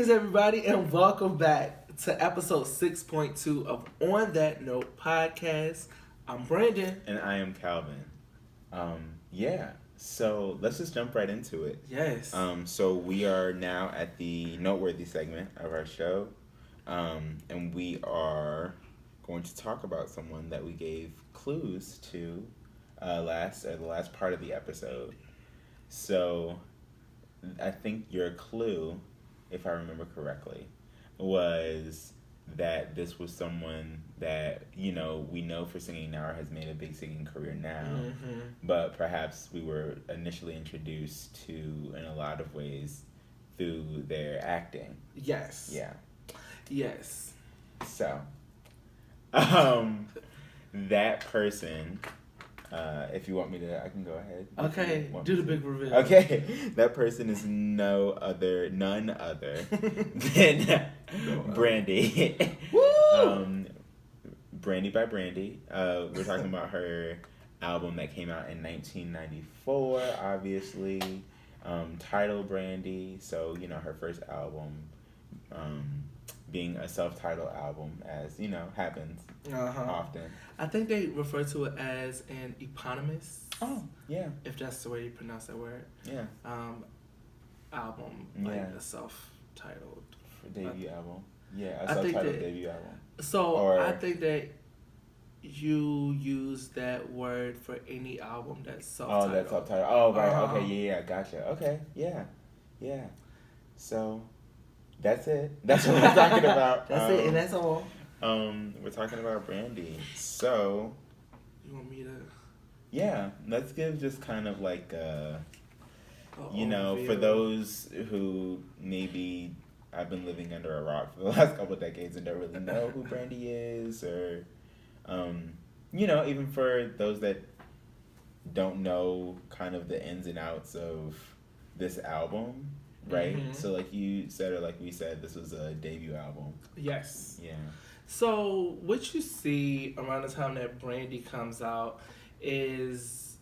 Greetings, everybody, and welcome back to episode 6.2 of On That Note podcast. I'm Brandon. And I am Calvin. Yeah, so let's just jump right into it. Yes. So we are now at the noteworthy segment of our show, and we are going to talk about someone that we gave clues to the last part of the episode. So I think your clue, if I remember correctly, was that this was someone that, we know for singing now or has made a big singing career now, but perhaps we were initially introduced to in a lot of ways through their acting. Yes. Yeah. Yes. So, that person, if you want me to, I can go ahead. Okay, do the big reveal. Okay, that person is none other than Brandy. Woo! Brandy by Brandy. We're talking about her album that came out in 1994, obviously. Titled Brandy. So, her first album being a self-titled album, as, happens often. I think they refer to it as an eponymous. Oh, yeah. If that's the way you pronounce that word. Yeah. Album, like a self-titled. Debut album. Yeah, a self-titled debut album. So, I think that you use that word for any album that's self-titled. Oh, that's self-titled. Oh, right. Okay, yeah, gotcha. Okay, yeah. So, that's it. That's what we're talking about. That's it, and that's all. We're talking about Brandy. So, you want me to? Yeah, let's give just kind of like for overview. For those who maybe I've been living under a rock for the last couple of decades and don't really know who Brandy is, or even for those that don't know kind of the ins and outs of this album, right? Mm-hmm. So like you said, or like we said, this was a debut album. Yes. Yeah. So what you see around the time that Brandy comes out is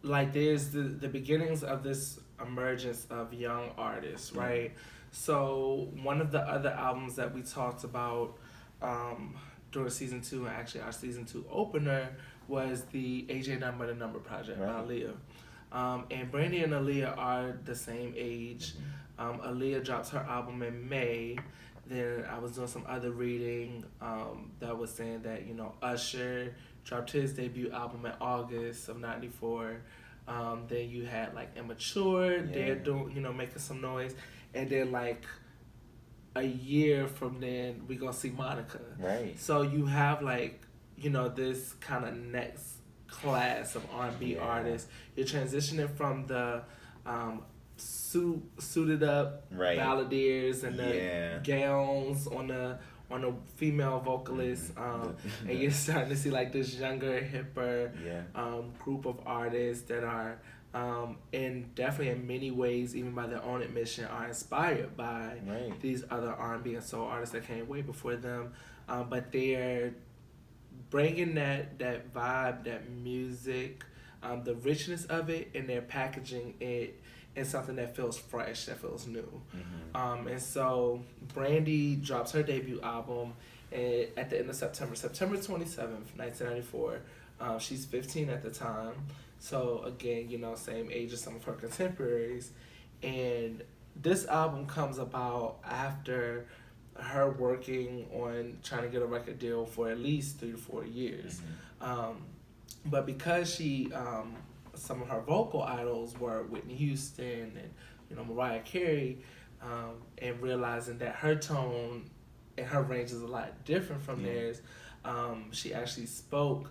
like there's the beginnings of this emergence of young artists, right? So one of the other albums that we talked about during season 2, and actually our season 2 opener, was the AJ Number the Number project by Aaliyah. And Brandy and Aaliyah are the same age. Aaliyah drops her album in May. Then I was doing some other reading that was saying that, Usher dropped his debut album in August of 94. Then you had like Immature, they're doing, making some noise. And then like a year from then, we gonna see Monica. Right. So you have like, this kind of next class of R&B artists. You're transitioning from the suited up balladeers and the gowns on the female vocalists, and you're starting to see like this younger, hipper group of artists that are definitely in many ways, even by their own admission, are inspired by these other R&B and soul artists that came way before them, but they're bringing that vibe, that music, the richness of it, and they're packaging it in something that feels fresh, that feels new. And so Brandy drops her debut album at the end of September 27th, 1994. She's 15 at the time. So again, same age as some of her contemporaries. And this album comes about after her working on trying to get a record deal for at least 3 to 4 years. But because some of her vocal idols were Whitney Houston and Mariah Carey, and realizing that her tone and her range is a lot different from theirs, she actually spoke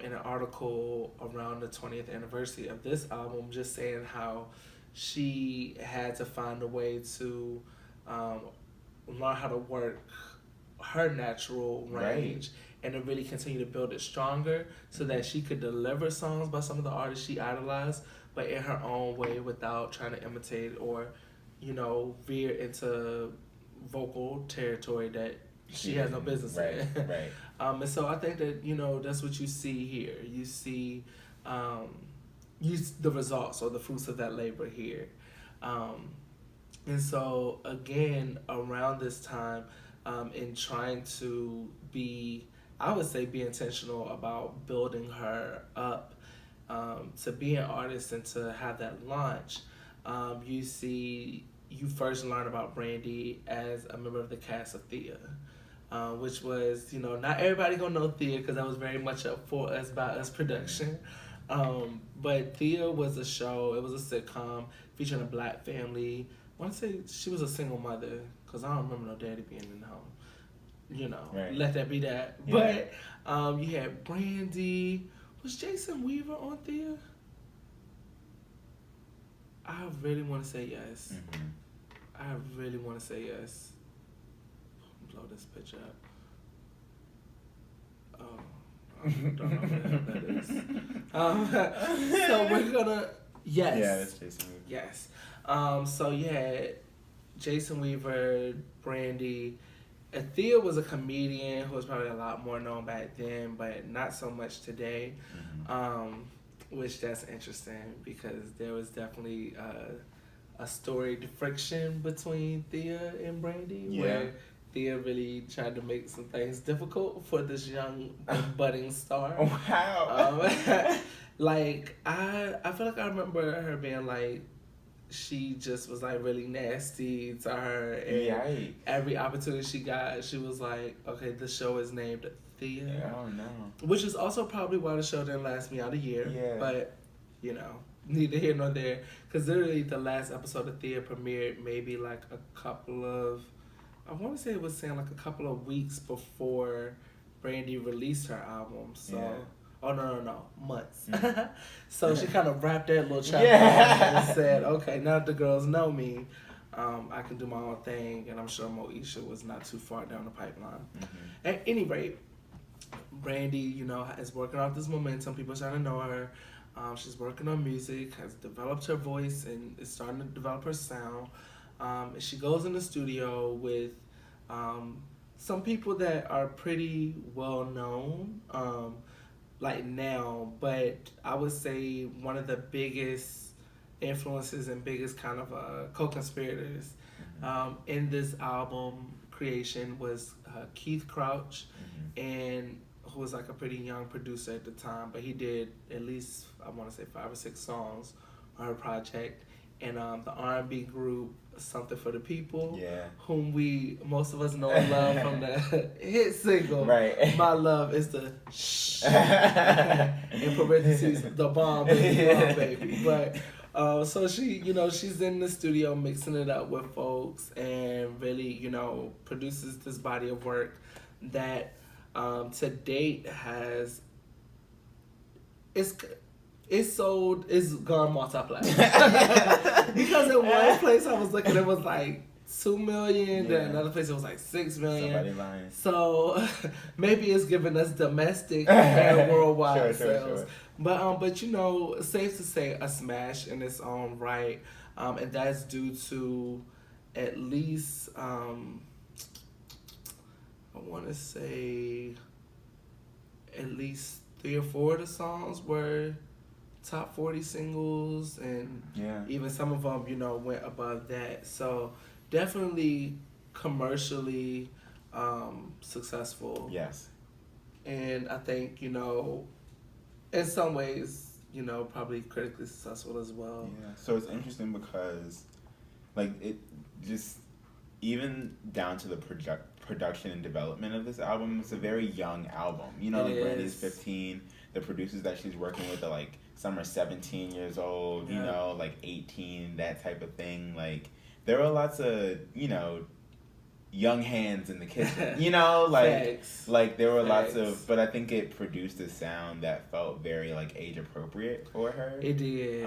in an article around the 20th anniversary of this album, just saying how she had to find a way to learn how to work her natural range and to really continue to build it stronger so that she could deliver songs by some of the artists she idolized, but in her own way without trying to imitate or, veer into vocal territory that she has no business in. And so I think that, that's what you see here. You see the results or the fruits of that labor here. And so, again, around this time, in trying to be, I would say, be intentional about building her up to be an artist and to have that launch, you first learn about Brandy as a member of the cast of Thea. Which was, not everybody gonna know Thea because that was very much a For Us By Us production. But Thea was a show, it was a sitcom featuring a black family. I want to say she was a single mother because I don't remember no daddy being in the home. Right. Let that be that. Yeah. But you had Brandy. Was Jason Weaver on Thea? I really want to say yes. Mm-hmm. I really want to say yes. Blow this picture up. Oh, I don't know what the hell that is. So we're gonna yes. Yeah, that's Jason Weaver. Yes. So you had Jason Weaver, Brandy. Thea was a comedian who was probably a lot more known back then, but not so much today. Mm-hmm. Which that's interesting because there was definitely a storied friction between Thea and Brandy, where Thea really tried to make some things difficult for this young budding star. Wow. I feel like I remember her being like, she just was like really nasty to her, and every opportunity she got, she was like, okay, the show is named Thea. Oh no. Which is also probably why the show didn't last me out a year. Yeah. But, neither here nor there. Because literally the last episode of Thea premiered maybe like a couple of, I want to say it was saying like a couple of weeks before Brandy released her album. So, oh no, months. Mm. So she kind of wrapped that little chapter and said, okay, now that the girls know me, I can do my own thing. And I'm sure Moesha was not too far down the pipeline. Mm-hmm. At any rate, Brandy, is working off this momentum. People are starting to know her. She's working on music, has developed her voice, and is starting to develop her sound. She goes in the studio with some people that are pretty well known, now, but I would say one of the biggest influences and biggest kind of co-conspirators in this album creation was Keith Crouch, and who was like a pretty young producer at the time, but he did at least, I want to say 5 or 6 songs on her project. And the R&B group Something for the People, whom most of us know and love from the hit single, right? My Love is the shh, in parentheses, the bomb baby. But so she, she's in the studio mixing it up with folks and really, produces this body of work that to date it's gone multi-platinum. Because in one place I was looking, it was like 2 million, then another place it was like 6 million. Somebody lying. So maybe it's giving us domestic and worldwide sales. Sure. But safe to say a smash in its own right. And that's due to at least I want to say at least 3 or 4 of the songs were top 40 singles, and even some of them, went above that. So definitely commercially successful. Yes. And I think, in some ways, probably critically successful as well. Yeah. So it's interesting because, it just, even down to the production and development of this album, it's a very young album. Brandy's 15. The producers that she's working with are some are 17 years old, 18, that type of thing. There were lots of, young hands in the kitchen, there were lots of, but I think it produced a sound that felt very age appropriate for her. It did.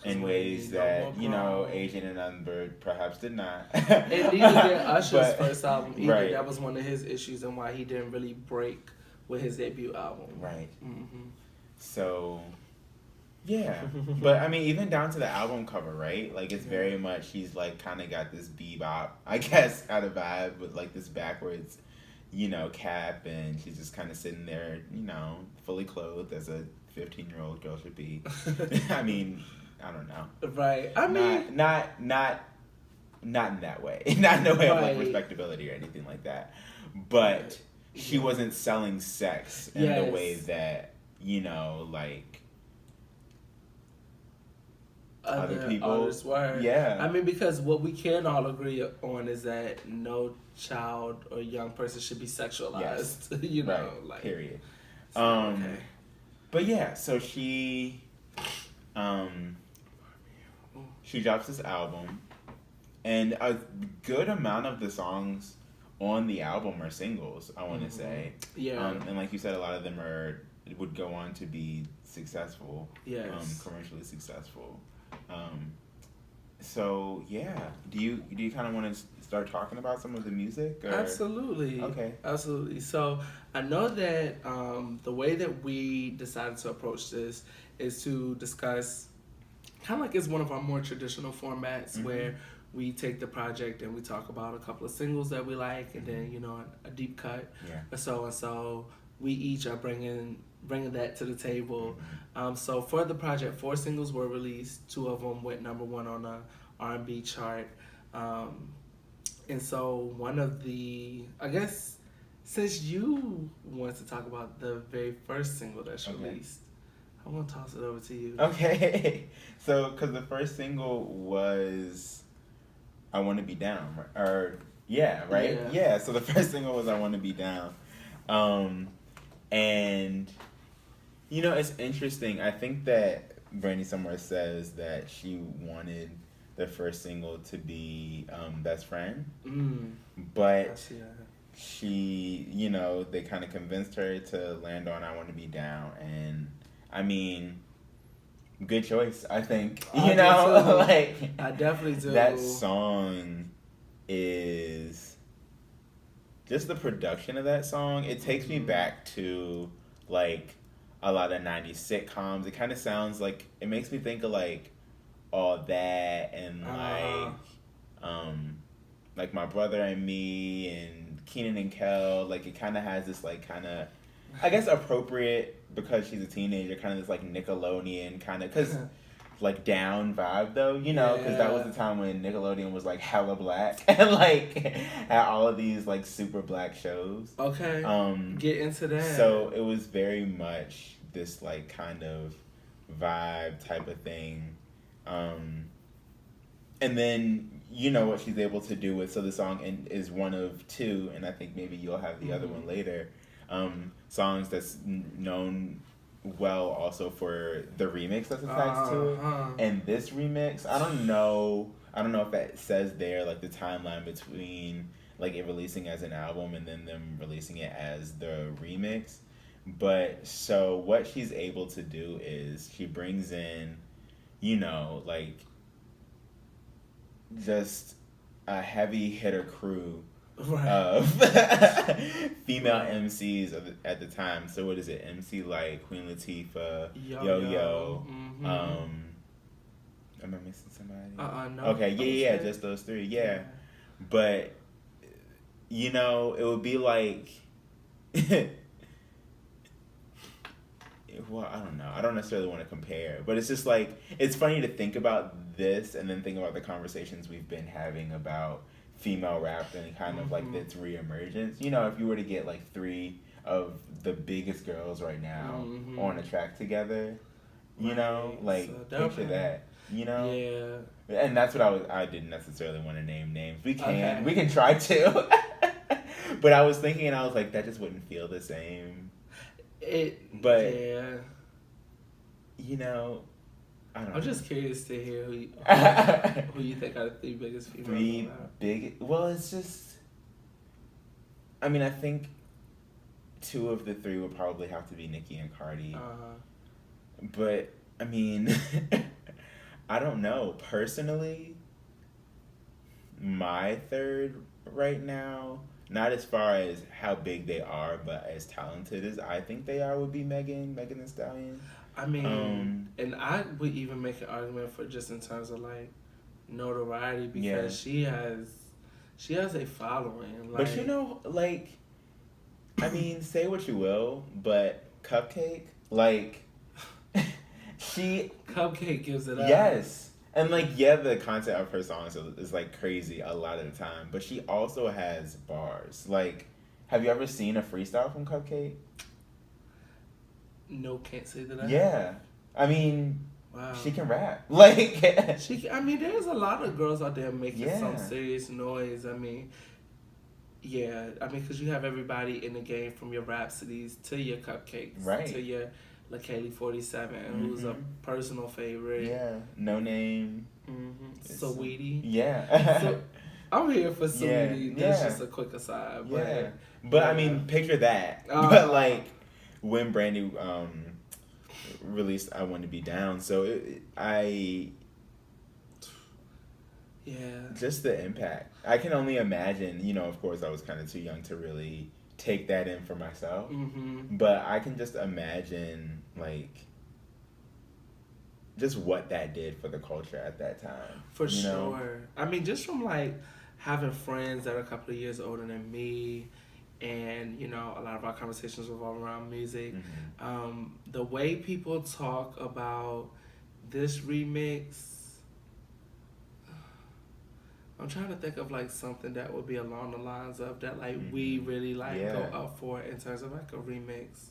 In ways that, Asian and Unbird perhaps did not. And neither did Usher's first album either. Right. That was one of his issues and why he didn't really break with his debut album. Right. Mm-hmm. So, yeah. But, I mean, even down to the album cover, right? It's very much, he's, kind of got this bebop, I guess, kind of vibe with, this backwards, cap, and she's just kind of sitting there, fully clothed as a 15-year-old girl should be. I mean, I don't know. Right. I mean... Not not in that way, not in the way of like respectability or anything like that, but she wasn't selling sex in the way that, you know, like other people were. Yeah. I mean, because what we can all agree on is that no child or young person should be sexualized. You know, right. like period. So, okay. But yeah, so she drops this album, and a good amount of the songs on the album are singles, I want to say. Yeah. And like you said, a lot of them would go on to be successful. Yes. Commercially successful. So yeah, do you kind of want to start talking about some of the music? Or? Absolutely. Okay. Absolutely. So I know that the way that we decided to approach this is to discuss, kind of like it's one of our more traditional formats where we take the project and we talk about a couple of singles that we like, and then, you know, a deep cut. Yeah. So we each are bringing that to the table. So for the project, 4 singles were released. 2 of them went number 1 on the R&B chart. And so one of the, I guess, since you wanted to talk about the very first single that's released, I want to toss it over to you. Okay. So, because the first single was I Want to Be Down. Or, yeah, right? Yeah. So the first single was I Want to Be Down. And, you know, it's interesting. I think that Brandy somewhere says that she wanted the first single to be Best Friend. But she, you know, they kind of convinced her to land on I Want to Be Down. And, I mean, good choice, I think. You know, like, I definitely do. That song is just the production of that song. It takes me back to like a lot of 90s sitcoms. It kind of sounds like, it makes me think of like All That and like My Brother and Me and Kenan and Kel. Like, it kind of has this like kind of, I guess, appropriate, because she's a teenager, kind of this like Nickelodeon kind of, because like down vibe though, you know, because that was the time when Nickelodeon was like hella black and like had all of these like super black shows. Okay. Get into that. So it was very much this like kind of vibe type of thing. And then, you know, what she's able to do with, so the song is one of 2, and I think maybe you'll have the other one later, songs that's known well also for the remix that's attached to it. And this remix, I don't know if that says there like the timeline between like it releasing as an album and then them releasing it as the remix. But so what she's able to do is she brings in, you know, like just a heavy hitter crew of female MCs at the time. So what is it? MC like Queen Latifah, Yo-Yo. Am I missing somebody? No. Okay, yeah, just those 3, yeah. But, you know, it would be like, well, I don't know. I don't necessarily want to compare, but it's just like, it's funny to think about this and then think about the conversations we've been having about female rap and kind of like its reemergence. You know, if you were to get like 3 of the biggest girls right now on a track together, you know, like so picture that, you know? Yeah. And that's what I didn't necessarily want to name names. We can try to. But I was thinking, and I was like, that just wouldn't feel the same. You know, I don't know. I'm just curious to hear who you think are the 3 biggest females. 3 big. Well, it's just, I mean, I think 2 of the 3 would probably have to be Nicki and Cardi. But I mean, I don't know. Personally, my 3rd right now, not as far as how big they are, but as talented as I think they are, would be Megan Thee Stallion. I mean, and I would even make an argument for just in terms of like notoriety, because she has a following. Like, but you know, like, I mean, say what you will, but Cupcake, like, Cupcake gives it up. Yes. And, like, yeah, the content of her songs is, like, crazy a lot of the time. But she also has bars. Like, have you ever seen a freestyle from Cupcake? No, can't say that I have. I mean, wow. She can rap. Like, I mean, there's a lot of girls out there making some serious noise. I mean, yeah. I mean, because you have everybody in the game from your Rhapsodies to your Cupcakes. Right. To your LaKaylee 47, who's a personal favorite. Yeah. No Name. Saweetie. Yeah. So, I'm here for Saweetie. That's just a quick aside. But I mean, picture that. But, like, when Brandy released I Want to Be Down, so just the impact. I can only imagine, you know, of course I was kind of too young to really take that in for myself, but I can just imagine, like, just what that did for the culture at that time. For sure. I mean, just from, like, having friends that are a couple of years older than me, and, you know, a lot of our conversations revolve around music. The way people talk about this remix, I'm trying to think of, like, something that would be along the lines of that, like, we really, like, go up for in terms of, like, a remix.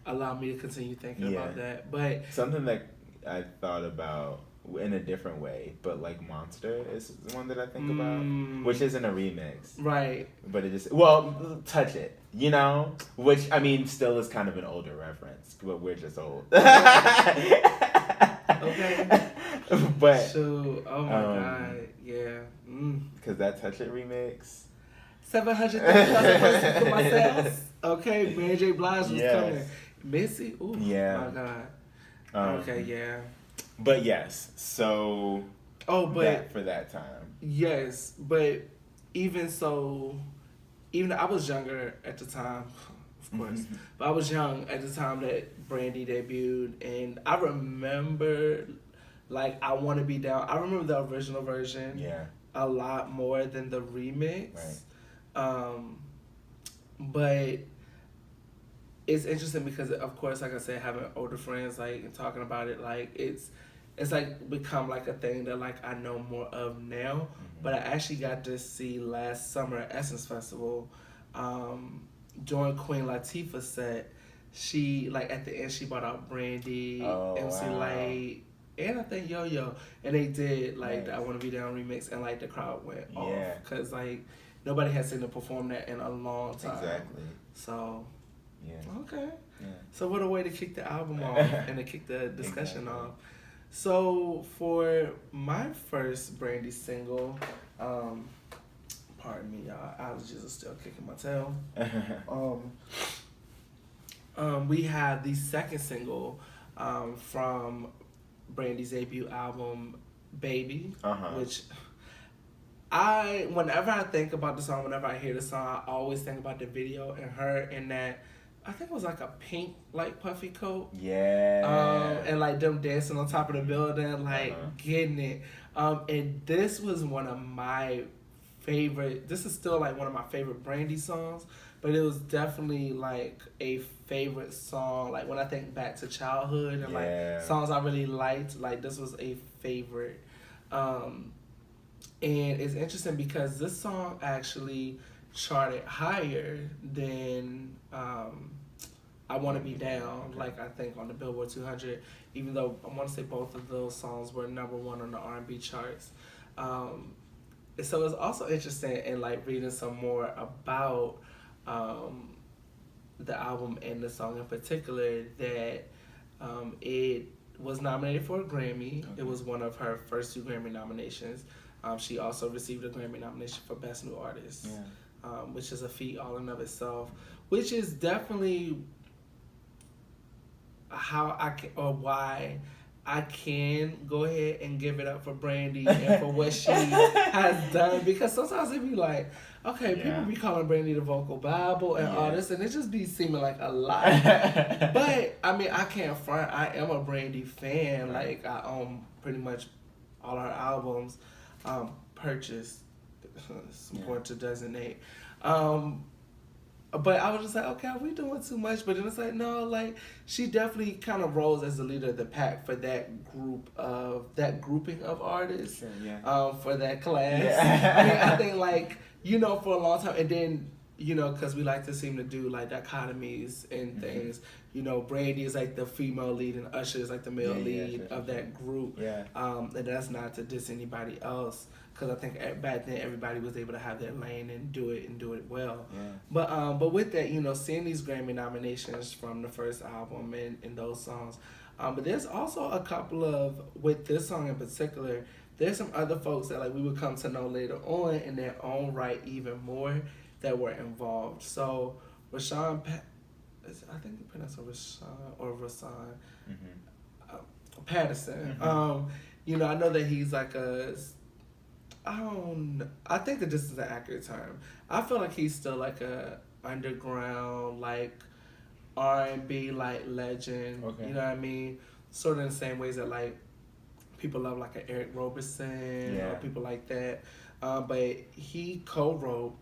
Allow me to continue thinking about that. But something that I thought about in a different way, but, like, Monster is one that I think about, which isn't a remix. Right. But it is, Touch It, you know? Which, I mean, still is kind of an older reference, but we're just old. Okay. But so, oh my God, yeah. Because that Touch It remix. 700,000 for myself. Okay, Mary J. Blige was coming. Missy, ooh, my God. Okay, yeah. But yes, so. For that time. Yes, but even so, even I was younger at the time, of course, but I was young at the time that Brandy debuted, and I remember, like, I Want to Be Down. I remember the original version a lot more than the remix. Right. But it's interesting because, of course, like I said, having older friends, like, and talking about it, like, it's like become like a thing that, like, I know more of now. But I actually got to see last summer at Essence Festival, during Queen Latifah's set. She, like, at the end, she brought out Brandy, MC Light, and I think Yo-Yo, and they did, like, the I Want to Be Down remix, and, like, the crowd went off because, like, nobody had seen her perform that in a long time. Exactly. So. Yeah. Okay. Yeah. So what a way to kick the album off and to kick the discussion off. So for my first Brandy single, pardon me, y'all, allergies are still kicking my tail. We have the second single from Brandy's debut album, Baby, which whenever I think about the song, whenever I hear the song, I always think about the video and her in that, I think it was like a pink, like, puffy coat. Yeah. And, like, them dancing on top of the building, like, getting it. And this was one of my favorite, this is still, like, one of my favorite Brandy songs, but it was definitely, like, a favorite song. Like, when I think back to childhood and, like, songs I really liked, like, this was a favorite. And it's interesting because this song actually charted higher than I Want to Be Down, like, I think on the Billboard 200, even though I want to say both of those songs were number one on the R&B charts. So it's also interesting in, like, reading some more about the album and the song in particular that it was nominated for a Grammy. It was one of her first 2 Grammy nominations. She also received a Grammy nomination for Best New Artist, which is a feat all in of itself, which is definitely why I can go ahead and give it up for Brandy and for what she has done, because sometimes it be like, okay, people be calling Brandy the vocal Bible and all this, and it just be seeming like a lot. But, I mean, I can't front. I am a Brandy fan. Like, I own pretty much all her albums. Purchased. It's important to designate. but I was just like, okay, are we doing too much? But then it's like, no, like she definitely kind of rose as the leader of the pack for that grouping of artists. Sure, yeah. For that class. Yeah. I mean, I think like, you know, for a long time, and then, you know, because we like to seem to do like dichotomies and things. You know, Brandy is like the female lead and Usher is like the male lead of that group. Yeah. And that's not to diss anybody else, because I think back then everybody was able to have their lane and do it well. Yeah. But with that, you know, seeing these Grammy nominations from the first album and those songs, but there's also a couple of, with this song in particular, there's some other folks that like we would come to know later on in their own right even more that were involved. So I think the pronounce it Rashawn or Rasan Patterson. You know, I know that he's like I think that this is an accurate term. I feel like he's still like a underground, like R&B like legend. Okay. You know what I mean? Sort of in the same ways that like people love like an Eric Roberson or people like that. But he co-wrote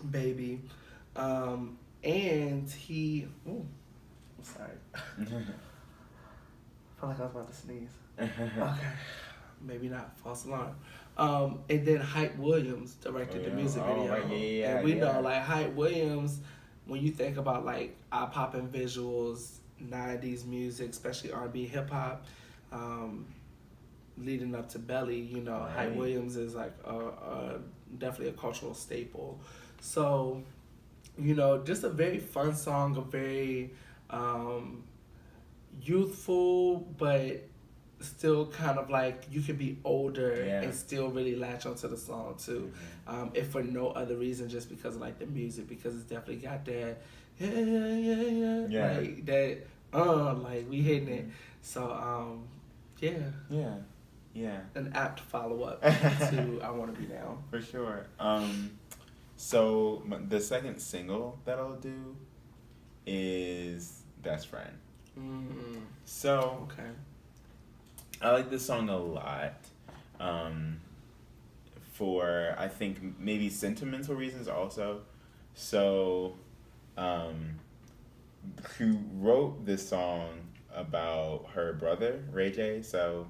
Baby. And he... Ooh, I'm sorry. I feel like I was about to sneeze. Okay. Maybe not. False alarm. And then Hype Williams directed the music video. Right. Yeah, and we know, like, Hype Williams, when you think about, like, eye-popping visuals, 90s music, especially R&B, hip-hop, leading up to Belly, you know, Hype Williams is, like, definitely a cultural staple. So... You know, just a very fun song, a very youthful, but still kind of like you could be older and still really latch onto the song too. If for no other reason, just because of like the music, because it's definitely got that like that like we hitting it. So an apt follow up to I Wanna Be Down. For sure. So the second single that I'll do is Best Friend. So okay. I like this song a lot for, I think, maybe sentimental reasons also. So who wrote this song about her brother, Ray J. So,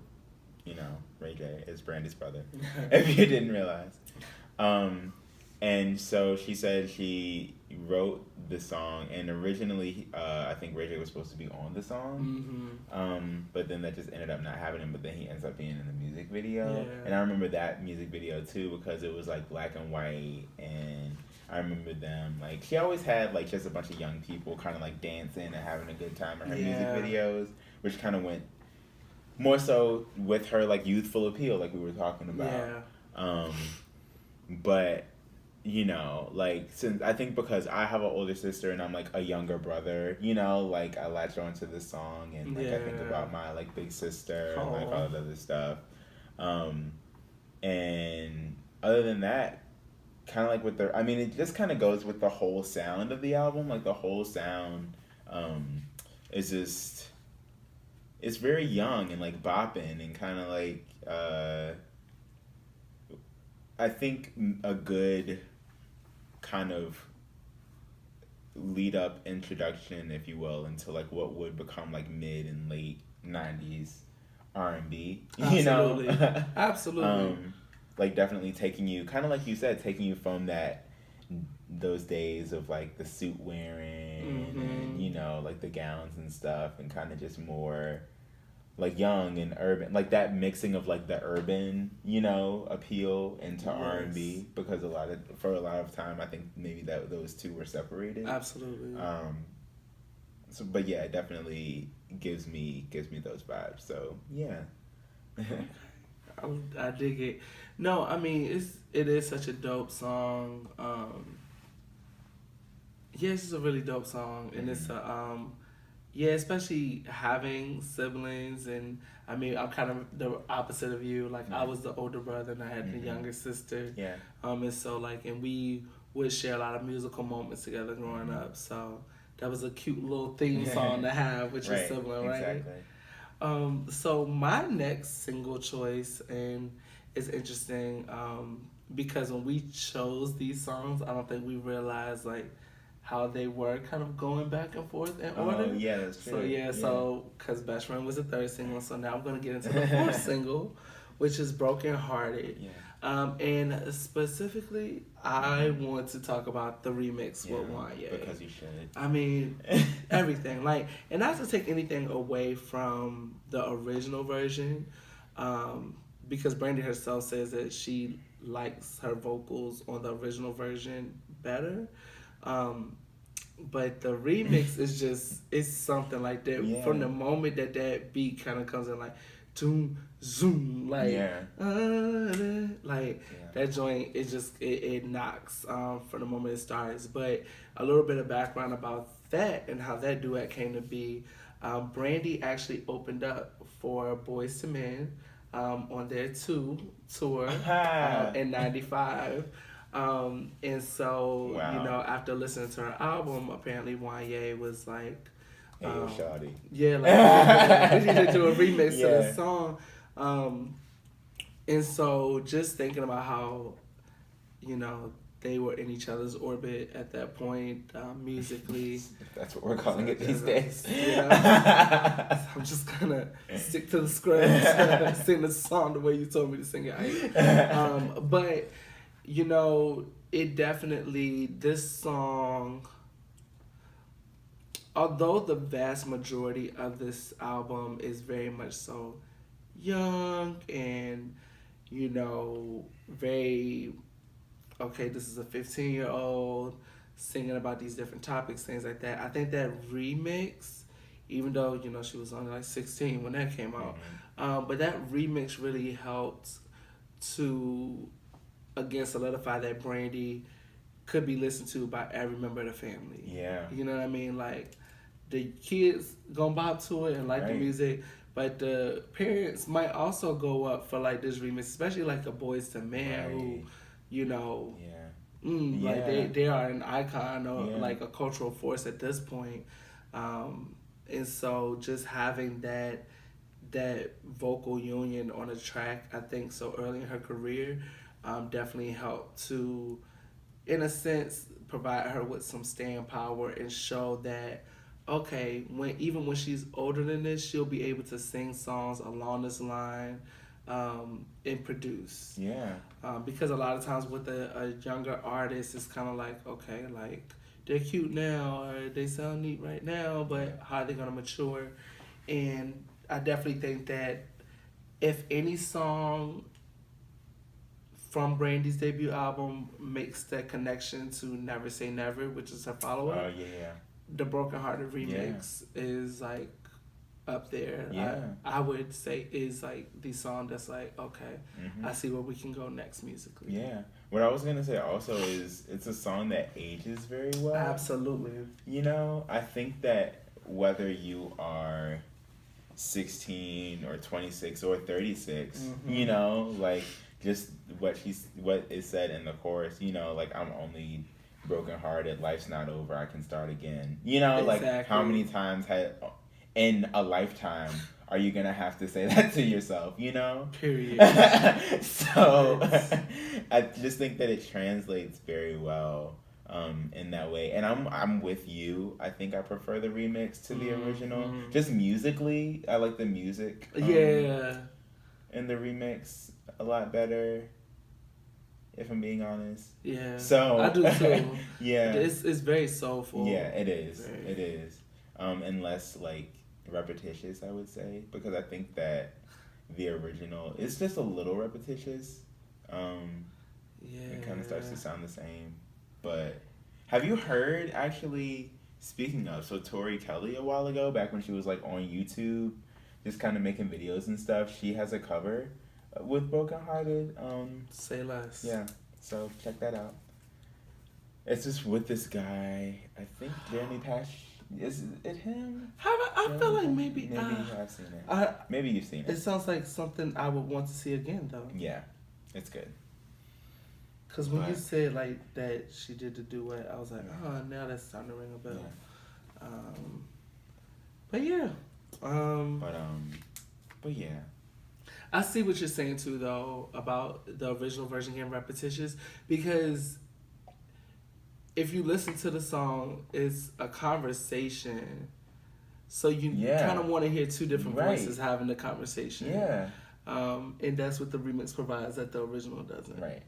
you know, Ray J is Brandy's brother, if you didn't realize. And so she said she wrote the song, and originally I think Ray J was supposed to be on the song, but then that just ended up not happening, but then he ends up being in the music video. And I remember that music video too, because it was like black and white, and I remember them, like, she always had like just a bunch of young people kind of like dancing and having a good time in her music videos, which kind of went more so with her like youthful appeal, like we were talking about. But you know, like, since I think because I have an older sister and I'm like a younger brother, you know, like I latched onto this song, and like I think about my like big sister and like all that other stuff. And other than that, kind of like with the, I mean, it just kind of goes with the whole sound of the album. Like the whole sound is just, it's very young and like bopping and kind of like I think a good kind of lead up introduction, if you will, into like what would become like mid and late 90s R&B. You know? Absolutely. Like definitely taking you, kind of like you said, taking you from those days of like the suit wearing and, you know, like the gowns and stuff, and kind of just more like young and urban, like that mixing of like the urban, you know, appeal into R&B, because for a lot of time I think maybe that those two were separated. Absolutely. So, but yeah, it definitely gives me those vibes. So yeah. I dig it. No, I mean it is such a dope song. It's just a really dope song, and it's a especially having siblings, and I mean I'm kind of the opposite of you. Like I was the older brother and I had the younger sister. Yeah. And so like, and we would share a lot of musical moments together growing up. So that was a cute little theme song to have with your sibling, right? Exactly. So my next single choice, and it's interesting because when we chose these songs, I don't think we realized like how they were kind of going back and forth in order. Oh, yeah, that's true. So because Best Friend was the third single, so now I'm going to get into the fourth single, which is Broken Hearted. Yeah. And specifically, I want to talk about the remix with Wanye. Because you should. I mean, everything. Like, and not to take anything away from the original version, because Brandy herself says that she likes her vocals on the original version better. But the remix is just, it's something like that. Yeah. From the moment that beat kind of comes in, like, zoom, zoom, like, that joint, it just, it knocks from the moment it starts. But a little bit of background about that and how that duet came to be. Brandy actually opened up for Boyz II Men on their tour in '95. And so, you know, after listening to her album, apparently Wanye was like, hey, yo, shawty. Yeah, like, we need to do a remix to this song. And so just thinking about how, you know, they were in each other's orbit at that point, musically. That's what we're calling it these days. Yeah. So I'm just gonna stick to the script, sing the song the way you told me to sing it. But, you know, it definitely, this song, although the vast majority of this album is very much so young and, you know, very, okay, this is a 15-year-old singing about these different topics, things like that. I think that remix, even though, you know, she was only like 16 when that came out, but that remix really helped to, again, solidify that Brandy could be listened to by every member of the family. Yeah. You know what I mean? Like, the kids gonna bop to it and like the music, but the parents might also go up for like this remix, especially like a Boyz II Men who, you know, like they are an icon or like a cultural force at this point. And so just having that vocal union on a track, I think so early in her career, definitely helped to, in a sense, provide her with some staying power and show that, okay, even when she's older than this, she'll be able to sing songs along this line and produce. Yeah. Because a lot of times with a younger artist, it's kind of like, okay, like, they're cute now or they sound neat right now, but how are they going to mature? And I definitely think that if any song from Brandy's debut album makes that connection to Never Say Never, which is her follow-up, the Broken Hearted remix is like up there. I would say is like the song that's like, okay, I see where we can go next musically. Yeah. What I was going to say also is it's a song that ages very well. Absolutely. You know, I think that whether you are 16 or 26 or 36, you know, like just what is said in the chorus, you know, like, I'm only brokenhearted, life's not over, I can start again. You know, like, how many times in a lifetime are you gonna have to say that to yourself, you know? Period. So I just think that it translates very well in that way. And I'm with you. I think I prefer the remix to the original. Just musically, I like the music. In the remix a lot better, if I'm being honest. Yeah. So I do too. It's very soulful. Yeah, it is. It is. And less like repetitious, I would say, because I think that the original is just a little repetitious. It kind of starts to sound the same. But have you heard, actually, speaking of, so Tori Kelly a while ago, back when she was like on YouTube, just kind of making videos and stuff, she has a cover with Broken Hearted. Say less. Yeah, so check that out. It's just with this guy, I think Danny Pash. Is it him? I feel like maybe you have seen it. Maybe you've seen it. It sounds like something I would want to see again, though. Yeah, it's good. Because when you said like that she did the duet, I was like, oh, now that's starting to ring a bell. Yeah. But yeah. But yeah. I see what you're saying too, though, about the original version getting repetitious, because if you listen to the song, it's a conversation. So you kind of want to hear two different voices having the conversation. Yeah. And that's what the remix provides that the original doesn't. Right.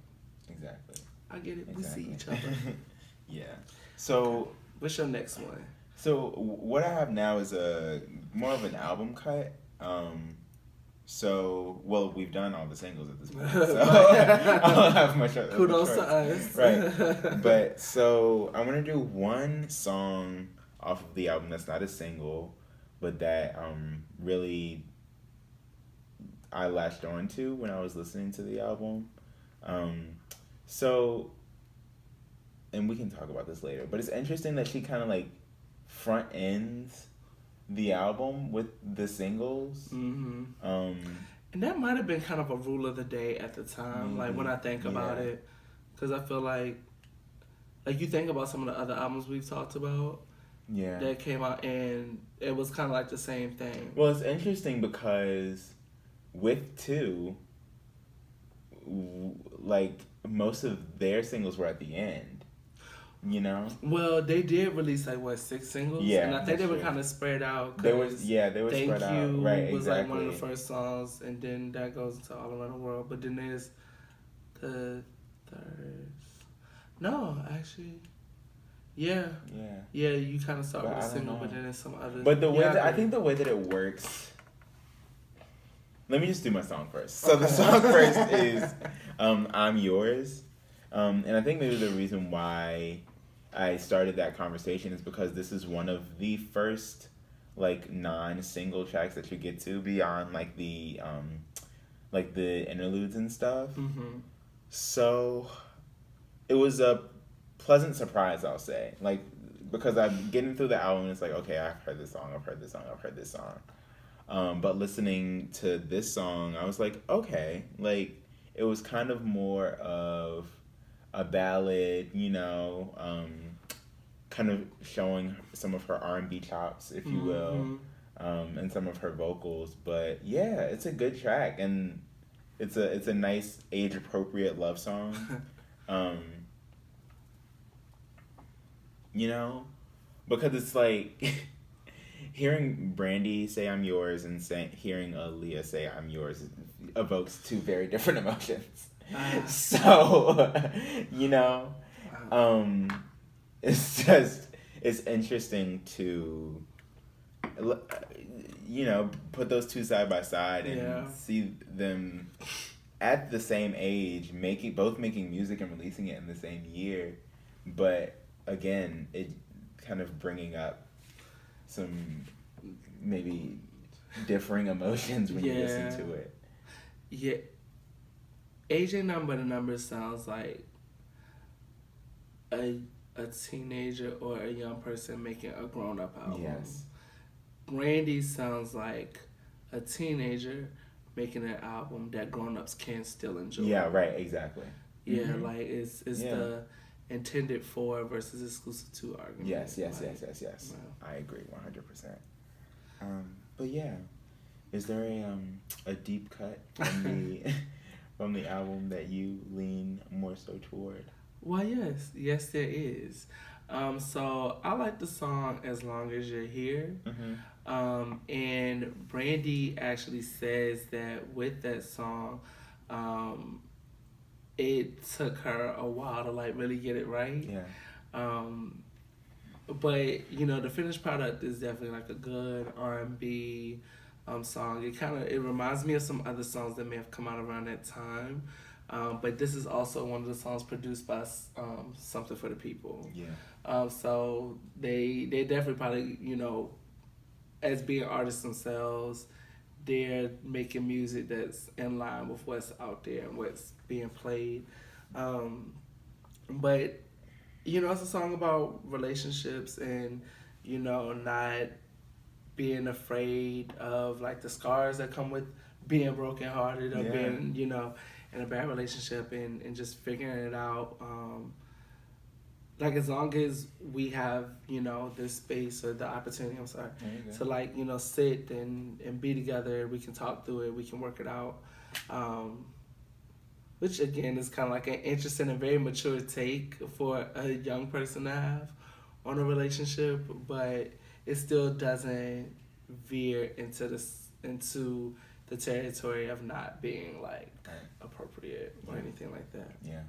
Exactly. I get it. Exactly. We see each other. Yeah. So what's your next one? So what I have now is more of an album cut. So we've done all the singles at this point, so I don't have much. Kudos to us, right? But so I want to do one song off of the album that's not a single, but that really I latched on to when I was listening to the album. So, and we can talk about this later, but it's interesting that she kind of like front ends the album with the singles. Mm-hmm. And that might have been kind of a rule of the day at the time, like when I think about it, because I feel like you think about some of the other albums we've talked about that came out, and it was kind of like the same thing. Well, it's interesting because with 2, like most of their singles were at the end. You know. Well, they did release 6 singles, and I think they were kind of spread out. They were spread out. Right, was like one of the first songs, and then that goes into All Around the World. But then there's the third. No, actually, yeah. You kind of start with a single, but then there's some others. But the way I think the way that it works. Let me just do my song first. So the song first is "I'm Yours," and I think maybe the reason why I started that conversation is because this is one of the first non-single tracks that you get to beyond the interludes and stuff. Mm-hmm. So it was a pleasant surprise, I'll say, because I'm getting through the album and it's okay, I've heard this song. But listening to this song, I was okay, it was kind of more of a ballad, kind of showing some of her R&B chops, if you will, and some of her vocals. But yeah, it's a good track, and it's a nice age appropriate love song. Because it's hearing Brandy say "I'm yours" and hearing Aaliyah say "I'm yours" evokes 2 very different emotions. So, it's interesting to, put those 2 side by side and see them at the same age, both making music and releasing it in the same year. But again, it kind of bringing up some maybe differing emotions when you listen to it. Yeah. Age Ain't Nothing But a Number sounds like a teenager or a young person making a grown-up album. Yes. Brandy sounds like a teenager making an album that grown-ups can still enjoy. Yeah, right, exactly. Yeah, it's the intended for versus exclusive to argument. Yes. Wow. I agree 100%. But yeah, is there a deep cut from the from the album that you lean more so toward? Well, yes, there is. So I like the song "As Long as You're Here," and Brandy actually says that with that song, it took her a while to really get it right. Yeah. But the finished product is definitely a good R&B song. It reminds me of some other songs that may have come out around that time. But this is also one of the songs produced by Something for the People. Yeah. So they definitely probably, as being artists themselves, they're making music that's in line with what's out there and what's being played. But, it's a song about relationships and, not being afraid of the scars that come with being brokenhearted or being, in a bad relationship and just figuring it out. As long as we have, this space or the opportunity, to sit and be together, we can talk through it, we can work it out. which again is kind of like an interesting and very mature take for a young person to have on a relationship, but it still doesn't veer into the territory of not being like appropriate or anything like that. Yeah.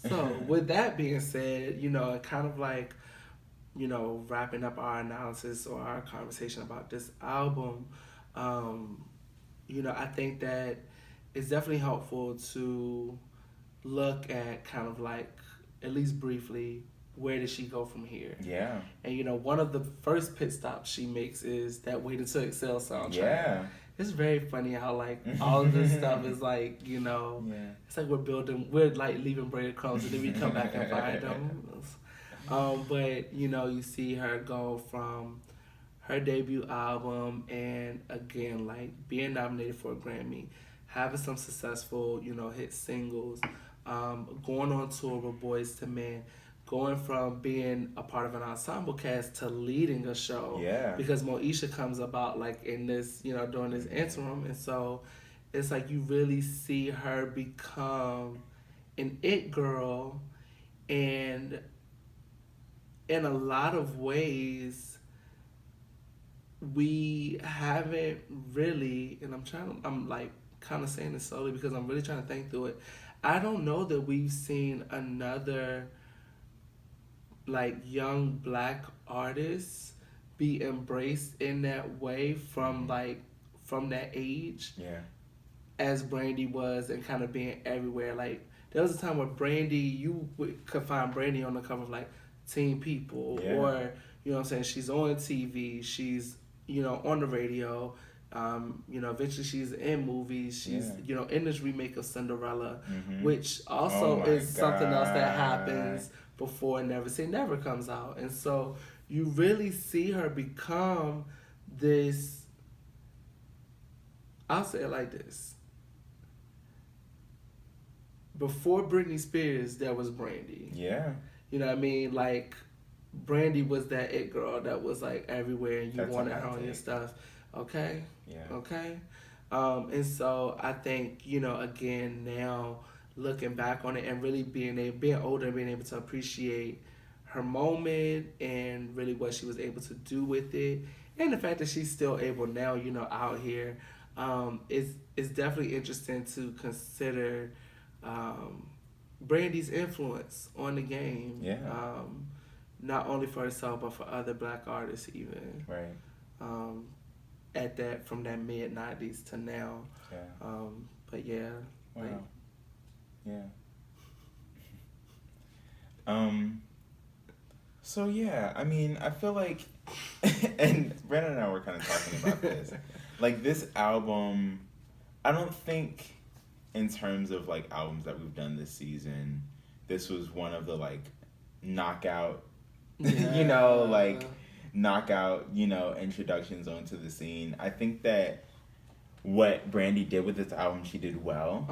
So with that being said, kind of like, wrapping up our analysis or our conversation about this album, I think that it's definitely helpful to look at kind of like, at least briefly, where does she go from here? Yeah. And one of the first pit stops she makes is that Waited to Excel soundtrack. Yeah. It's very funny how like all of this stuff is like, it's like we're like leaving breadcrumbs and then we come back and find them. But you see her go from her debut album and again like being nominated for a Grammy, having some successful hit singles, going on tour with Boyz II Men, going from being a part of an ensemble cast to leading a show. Yeah. Because Moesha comes about like in this, during this interim. And so it's like you really see her become an it girl. And in a lot of ways, we haven't really, and I'm like kind of saying this slowly because I'm really trying to think through it. I don't know that we've seen another like young Black artists be embraced in that way from that age, as Brandy was, and kind of being everywhere. Like there was a time where Brandy, you could find Brandy on the cover of like Teen People, or what I'm saying, she's on TV, she's on the radio. Eventually she's in movies. She's in this remake of Cinderella, which also is something else that happens before Never Say Never comes out. And so you really see her become this, I'll say it like this. Before Britney Spears, there was Brandy. Yeah. You know what I mean? Like, Brandy was that it girl that was like everywhere and you wanted her on your stuff. Okay? Yeah. Okay? And so I think, again, now looking back on it and really being older and being able to appreciate her moment and really what she was able to do with it, and the fact that she's still able now, out here, it's definitely interesting to consider Brandy's influence on the game. Yeah. Not only for herself but for other Black artists even. Right. At that, from that mid-90s to now. Yeah. But yeah. Wow. Like, yeah. So yeah, I mean, I feel like, and Brandon and I were kind of talking about this, like this album, I don't think in terms of like albums that we've done this season, this was one of the like knockout, knockout, introductions onto the scene. I think that what Brandy did with this album, she did well.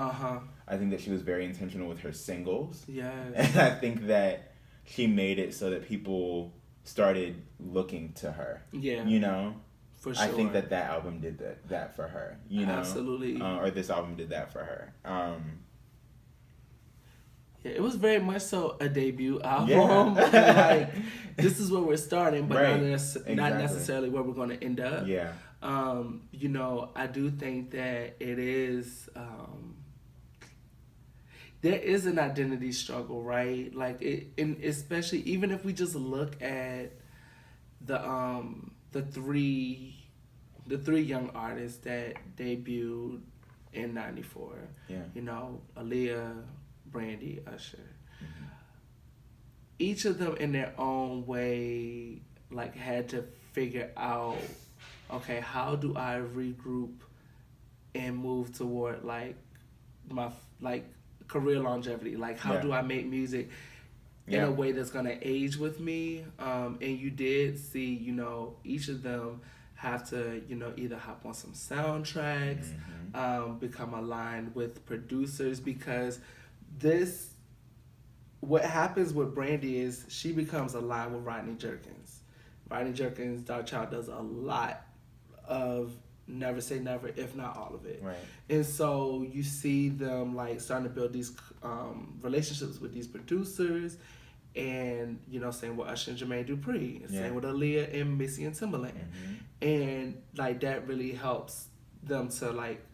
I think that she was very intentional with her singles. Yes. And I think that she made it so that people started looking to her. Yeah. For sure. I think that album did that for her. Absolutely. Or this album did that for her. Yeah, it was very much so a debut album. Like, this is where we're starting, but not necessarily where we're going to end up. Yeah. I do think that it is... there is an identity struggle, right? Like, and especially even if we just look at the three young artists that debuted in '94. Yeah. Aaliyah, Brandy, Usher. Mm-hmm. Each of them in their own way, like, had to figure out, okay, how do I regroup and move toward like my career longevity? Like, how do I make music in a way that's gonna age with me? And you did see, each of them have to, either hop on some soundtracks, become aligned with producers, because what happens with Brandy is she becomes aligned with Rodney Jerkins. Rodney Jerkins, Dark Child, does a lot of never say never, if not all of it. Right. And so you see them like starting to build these relationships with these producers, and same with Usher and Jermaine Dupri, and same with Aaliyah and Missy and Timbaland, and like that really helps them to like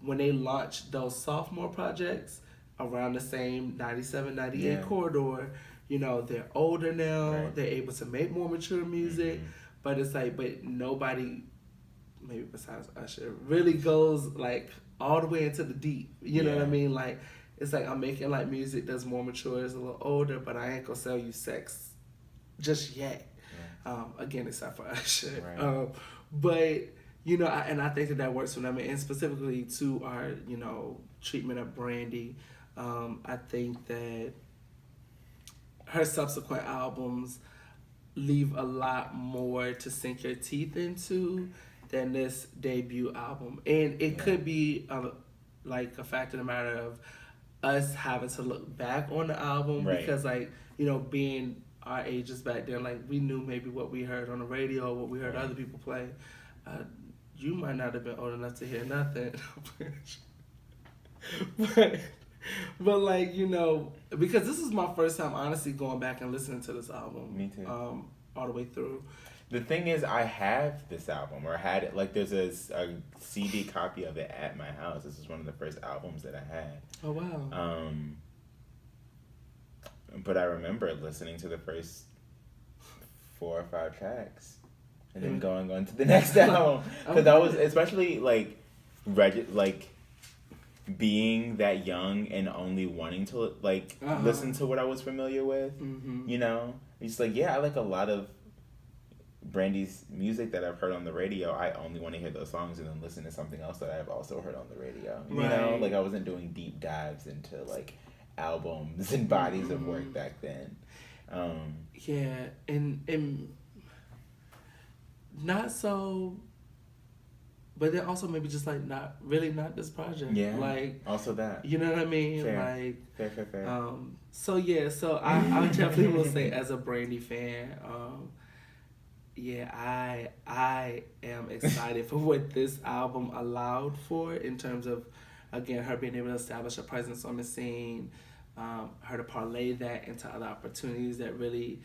when they launch those sophomore projects around the same 97, 98 corridor. They're older now. Right. They're able to make more mature music, but it's like, but nobody, maybe besides Usher, really goes like all the way into the deep. You know what I mean? Like, it's like I'm making like music that's more mature, is a little older, but I ain't gonna sell you sex just yet. Yeah. Again, except for Usher. Right. But I think that works for them, and specifically to our treatment of Brandy. I think that her subsequent albums leave a lot more to sink your teeth into than this debut album. And it could be like a fact of the matter of us having to look back on the album because like, being our ages back then, like we knew maybe what we heard on the radio, what we heard other people play. You might not have been old enough to hear nothing. But like, because this is my first time honestly going back and listening to this album. Me too. All the way through. The thing is, I have this album, or had it, like there's a CD copy of it at my house. This is one of the first albums that I had. Oh, wow. But I remember listening to the first 4 or 5 tracks and then going on to the next album. Because I was, especially like being that young and only wanting to like listen to what I was familiar with, it's like, I like a lot of Brandy's music that I've heard on the radio. I only want to hear those songs and then listen to something else that I've also heard on the radio. You know, like I wasn't doing deep dives into like albums and bodies of work back then. And not so. But then also maybe just like not this project. Yeah. Like also that. You know what I mean? Fair. Like fair. So I definitely will say as a Brandy fan, I am excited for what this album allowed for in terms of, again, her being able to establish a presence on the scene, her to parlay that into other opportunities that really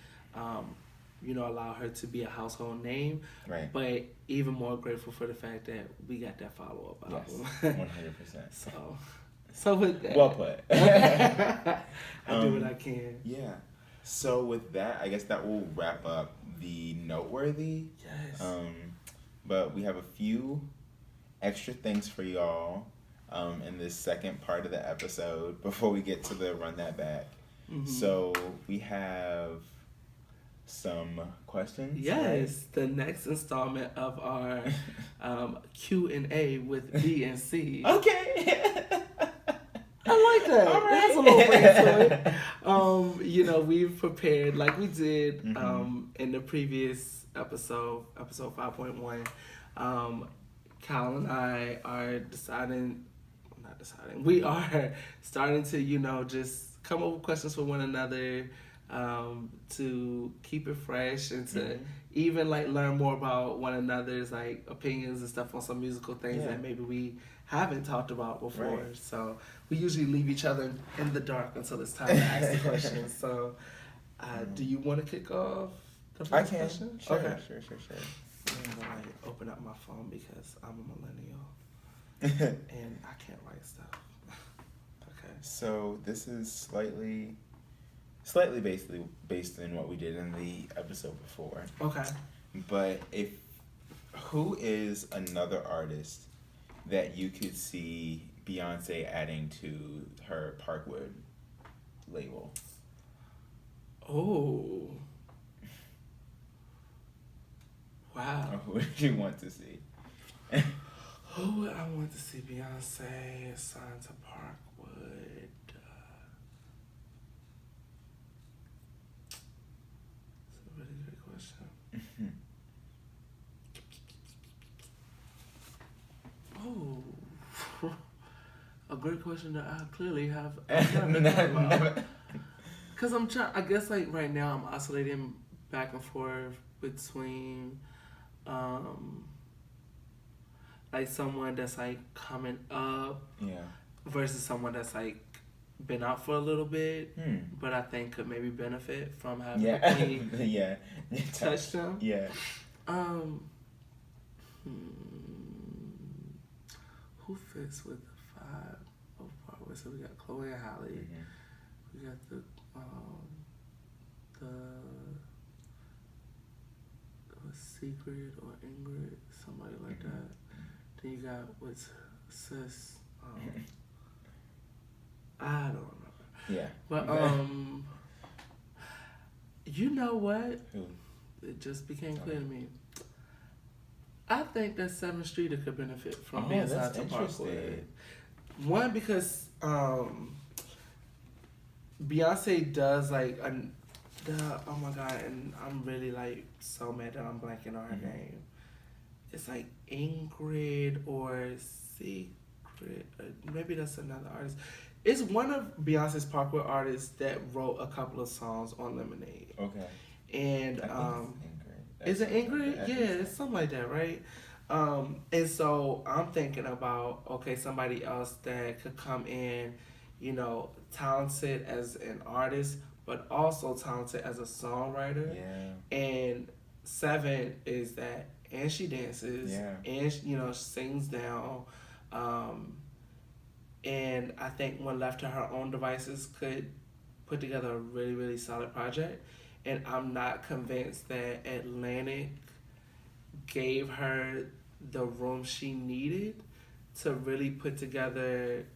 allow her to be a household name. Right. But even more grateful for the fact that we got that follow-up album. Yes, 100%. So with that. Well put. I do what I can. Yeah. So with that, I guess that will wrap up the Noteworthy. Yes. But we have a few extra things for y'all in this second part of the episode before we get to the Run That Back. Mm-hmm. So we have some questions. Yes, right? The next installment of our Q&A with B and C. Okay. I like that. Right. It has a little ring to it. We've prepared like we did in the previous episode 5.1. Kyle and I are we are starting to, just come up with questions for one another, to keep it fresh and to even like learn more about one another's like opinions and stuff on some musical things that maybe we haven't talked about before. Right. So we usually leave each other in the dark until it's time to ask the questions. So do you want to kick off the first question? Sure, okay. Sure. I'm going to open up my phone because I'm a millennial and I can't write stuff. Okay. So this is slightly based in what we did in the episode before. Okay. But who is another artist that you could see Beyonce adding to her Parkwood label? Oh. Wow. Or who would you want to see? Who would I want to see Beyonce signed to Parkwood? That's a really great question. Oh. A great question that I clearly have because I'm trying. I guess like right now I'm oscillating back and forth between, like someone that's like coming up, versus someone that's like been out for a little bit, but I think could maybe benefit from having a queen touch them. Yeah. Who fits with the 5 of Broadway? So we got Chloe and Halle. We got the Secret or Ingrid, somebody like that. Then you got what's Sis. I don't know. Yeah. But you know what? Who? It just became clear to me. I think that 7th Street could benefit from being signed to Parkway. One, because Beyonce does like oh my god, and I'm really like so mad that I'm blanking on her name. It's like Ingrid or Secret, maybe that's another artist. It's one of Beyonce's Parkway artists that wrote a couple of songs on Lemonade. Okay. And is it Ingrid? Yeah, it's something like that, right? And so I'm thinking about, okay, somebody else that could come in, you know, talented as an artist, but also talented as a songwriter. Yeah. And 7 is that, and she dances, and you know, sings down. And I think when left to her own devices, could put together a really, really solid project. And I'm not convinced that Atlantic gave her the room she needed to really put together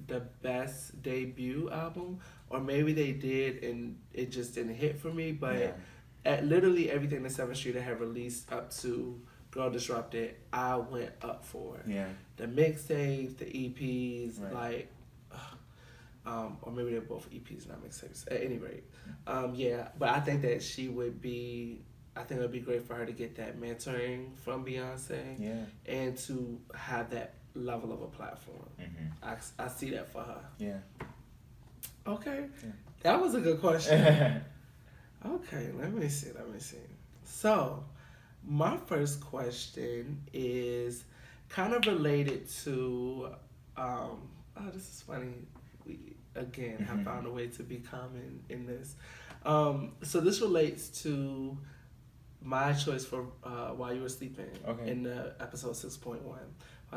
the best debut album. Or maybe they did and it just didn't hit for me. But at literally everything that 7th Street had released up to Girl Disrupted, I went up for. Yeah. The mixtapes, the EPs, like... or maybe they're both EPs, not mixtapes. At any rate, but I think that she would be. I think it would be great for her to get that mentoring from Beyonce, and to have that level of a platform. I see that for her. Yeah. Okay, that was a good question. Okay, let me see. So, my first question is kind of related to. This is funny. We again have found a way to be common in this. So this relates to my choice for While You Were Sleeping in the episode 6.1.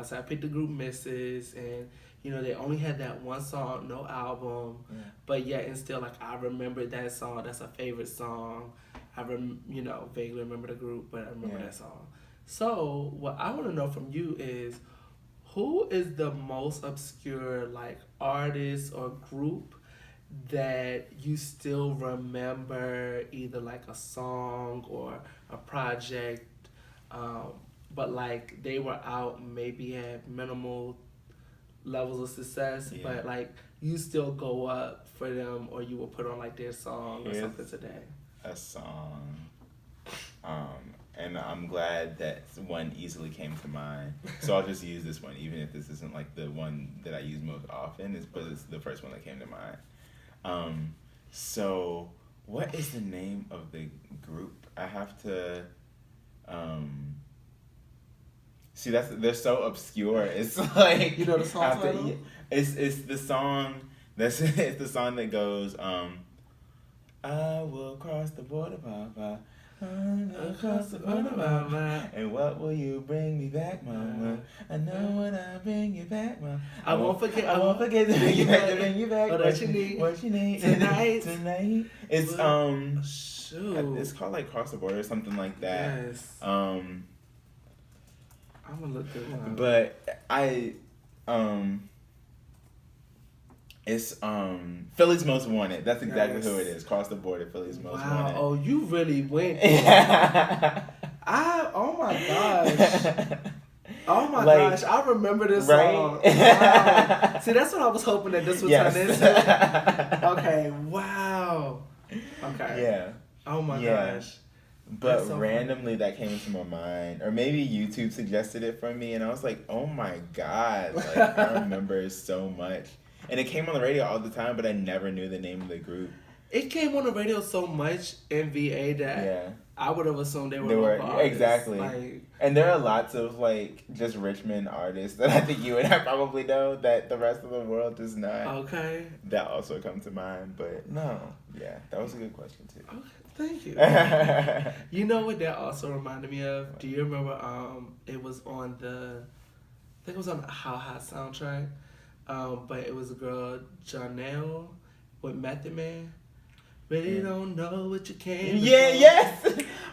So I picked the group Misses, and you know they only had that one song, no album, but yet and still like I remember that song. That's a favorite song. I vaguely remember the group, but I remember that song. So what I want to know from you is, who is the most obscure like artist or group that you still remember, either like a song or a project, but like they were out, maybe had minimal levels of success, but like you still go up for them, or you will put on like their song or something today? A song. And I'm glad that one easily came to mind. So I'll just use this one, even if this isn't like the one that I use most often, but it's the first one that came to mind. So what is the name of the group? I have to, see, they're so obscure. It's like, you know the song title? It's the song, it's the song that goes, I will cross the border, Papa. Across the border, Mama. And what will you bring me back, Mama? I know when I bring you back, Mama. I won't forget to bring you back. What you need tonight. It's it's called like Cross the Border or something like that. Yes. I'm gonna look it up. But it's Philly's Most Wanted. That's exactly who it is. Cross the Border, Philly's Most Wanted. Oh, you really went. Oh my gosh. Oh my gosh, I remember this song. Wow. See, that's what I was hoping that this would turn into. Okay, wow. Okay. Yeah. Oh my gosh. But so randomly that came into my mind, or maybe YouTube suggested it for me, and I was like, oh my god, like I remember it so much. And it came on the radio all the time, but I never knew the name of the group. It came on the radio so much in VA that I would have assumed they were local artists. Exactly. Like, and there are lots of like just Richmond artists that I think you and I probably know that the rest of the world does not. Okay. That also come to mind, but no, yeah, that was a good question too. Okay, thank you. You know what that also reminded me of? What? Do you remember? It was on the, I think it was on the How Hot soundtrack, but it was a girl Janelle with Method Man. Really don't know what you came yes!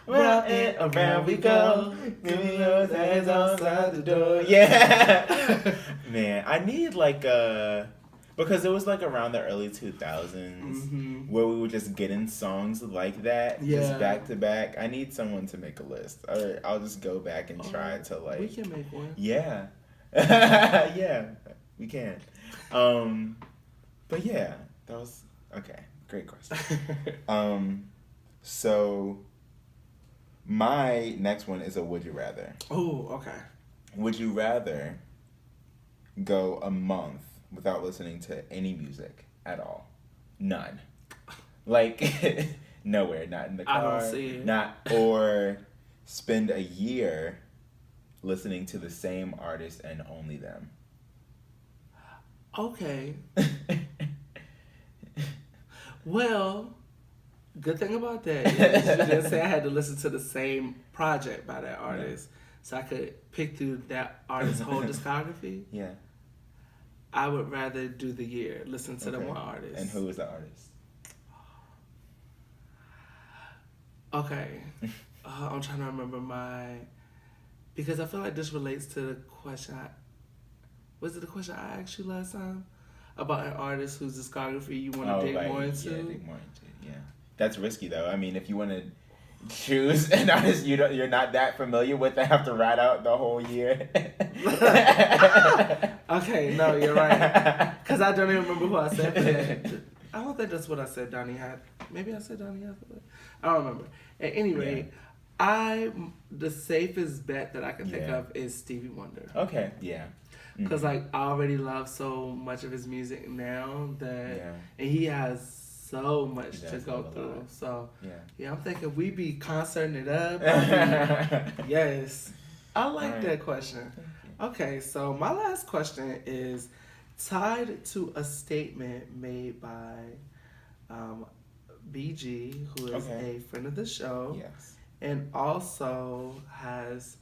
Round and around we go. Give me those hands outside the door. Yeah! Man, I need like a... Because it was like around the early 2000s where we were just getting songs like that, just back to back. I need someone to make a list. I'll just go back and try to like... We can make one. Yeah. Yeah, we can. But yeah, that was... Okay. Great question. So my next one is a would you rather. Oh, okay. Would you rather go a month without listening to any music at all? None. Like nowhere, not in the car. I don't see it. Or spend a year listening to the same artist and only them. Okay. Well, good thing about that is you didn't say I had to listen to the same project by that artist, so I could pick through that artist's whole discography. Yeah. I would rather do the year, listen to the one artist. And who is the artist? Okay. I'm trying to remember because I feel like this relates to the question was it the question I asked you last time? About an artist whose discography you want to dig more into? Yeah, dig more into it, yeah. That's risky, though. I mean, if you want to choose an artist you're not that familiar with and have to ride out the whole year. Okay, no, you're right. Because I don't even remember who I said for that. I don't think that's what I said Donny had. Maybe I said Donny had. I don't remember. At any rate, the safest bet that I can think of is Stevie Wonder. Okay, yeah. Because like I already love so much of his music now and he has so much to go through. So I'm thinking we be concerting it up. Yes, I like that question. Okay, so my last question is tied to a statement made by BG, who is a friend of the show, and also has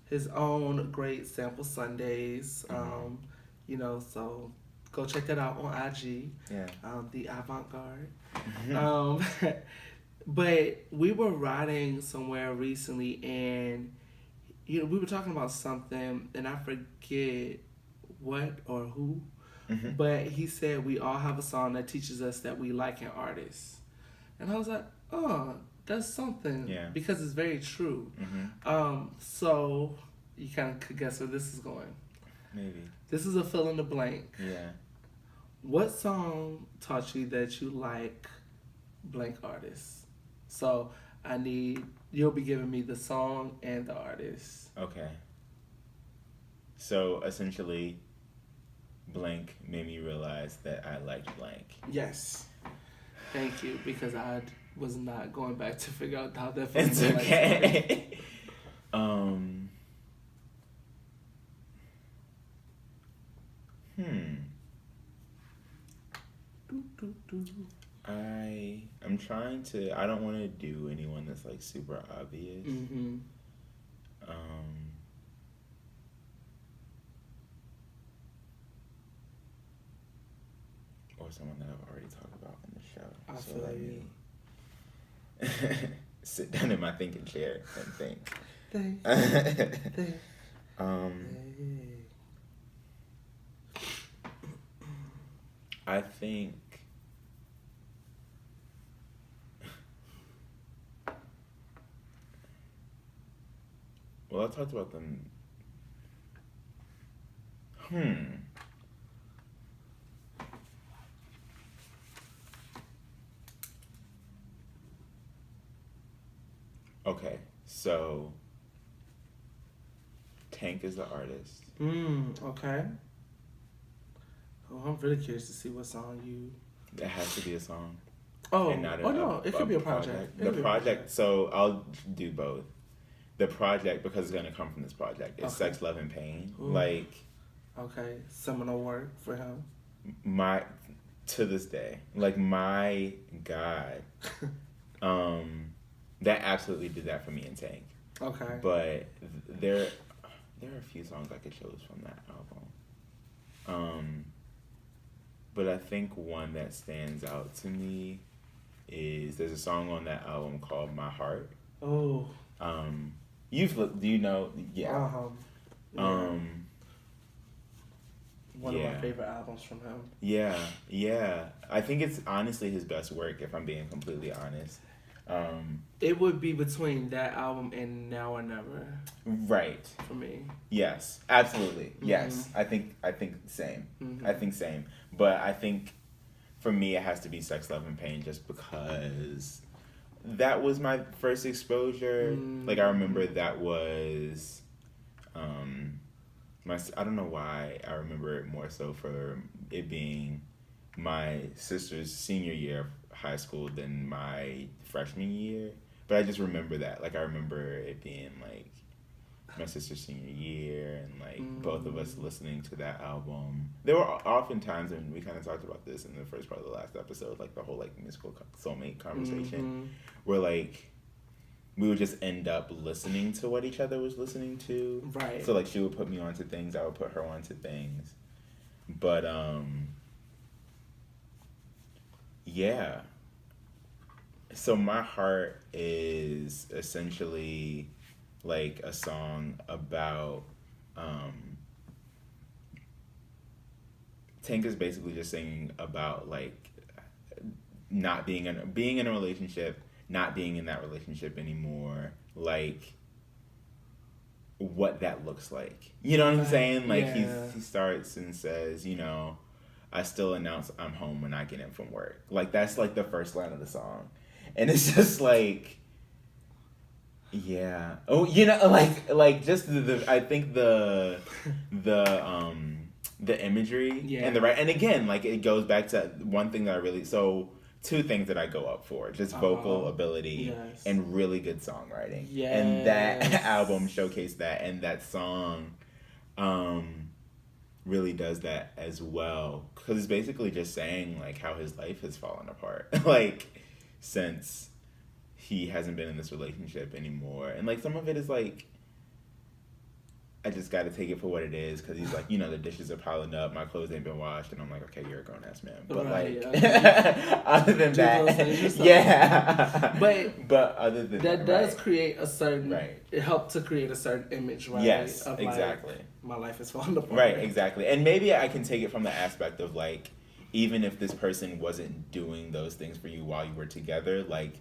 his own great Sample Sundays, so go check that out on IG, the Avant-Garde. But we were riding somewhere recently and, we were talking about something and I forget what or who, but he said we all have a song that teaches us that we like an artist. And I was like, oh, that's something, because it's very true. So you kind of could guess where this is going. Maybe. This is a fill in the blank. Yeah. What song taught you that you like blank artists? So you'll be giving me the song and the artist. Okay. So essentially, blank made me realize that I liked blank. Yes. Thank you, because I was not going back to figure out how that feels. It's okay. I'm trying to. I don't want to do anyone that's like super obvious. Or someone that I've already talked about on the show. So let me sit down in my thinking chair and think. I think. Well, I talked about them. Okay, so Tank is the artist. Okay. Oh, I'm really curious to see what song you... That has to be a song. Oh, no, it could be a project. The project, so I'll do both. The project, because it's going to come from this project, is Sex, Love, and Pain. Ooh. Like... Okay, seminal work for him. To this day, like, my God, that absolutely did that for me in Tank. Okay. But there are a few songs I could choose from that album. But I think one that stands out to me is, there's a song on that album called My Heart. Oh. Do you know? Yeah. Yeah. One of my favorite albums from him. Yeah. I think it's honestly his best work, if I'm being completely honest. It would be between that album and Now or Never. Right. For me. Yes, absolutely. Mm-hmm. Yes, I think same. Mm-hmm. I think same. But I think for me it has to be Sex, Love, and Pain, just because that was my first exposure. Mm-hmm. Like, I remember that was I don't know why I remember it more so for it being my sister's senior year of high school than my freshman year. But I just remember that. Like, I remember it being, like, my sister's senior year and, like, both of us listening to that album. There were often times, and we kind of talked about this in the first part of the last episode, like, the whole, like, musical soulmate conversation, where, like, we would just end up listening to what each other was listening to. Right. So, like, she would put me onto things, I would put her onto things. But, yeah. So My Heart is essentially, like, a song about, Tank is basically just singing about, like, not being in a relationship, not being in that relationship anymore, like, what that looks like. You know what I'm saying? Like, he starts and says, you know, I still announce I'm home when I get in from work. Like, that's, like, the first line of the song. And it's just, like, yeah. Oh, you know, like just I think the imagery and and again, like, it goes back to one thing that I really, two things that I go up for, just vocal ability and really good songwriting. Yes. And that album showcased that, and that song really does that as well, because it's basically just saying, like, how his life has fallen apart, like, since he hasn't been in this relationship anymore. And, like, some of it is, like, I just got to take it for what it is, because he's like, you know, the dishes are piling up, my clothes ain't been washed, and I'm like, okay, you're a grown-ass man. But, other than that, but other than that does create a certain, it helped to create a certain image, right? Yes, of, exactly. Like, my life is falling apart. Right, exactly. And maybe I can take it from the aspect of, like, even if this person wasn't doing those things for you while you were together, like,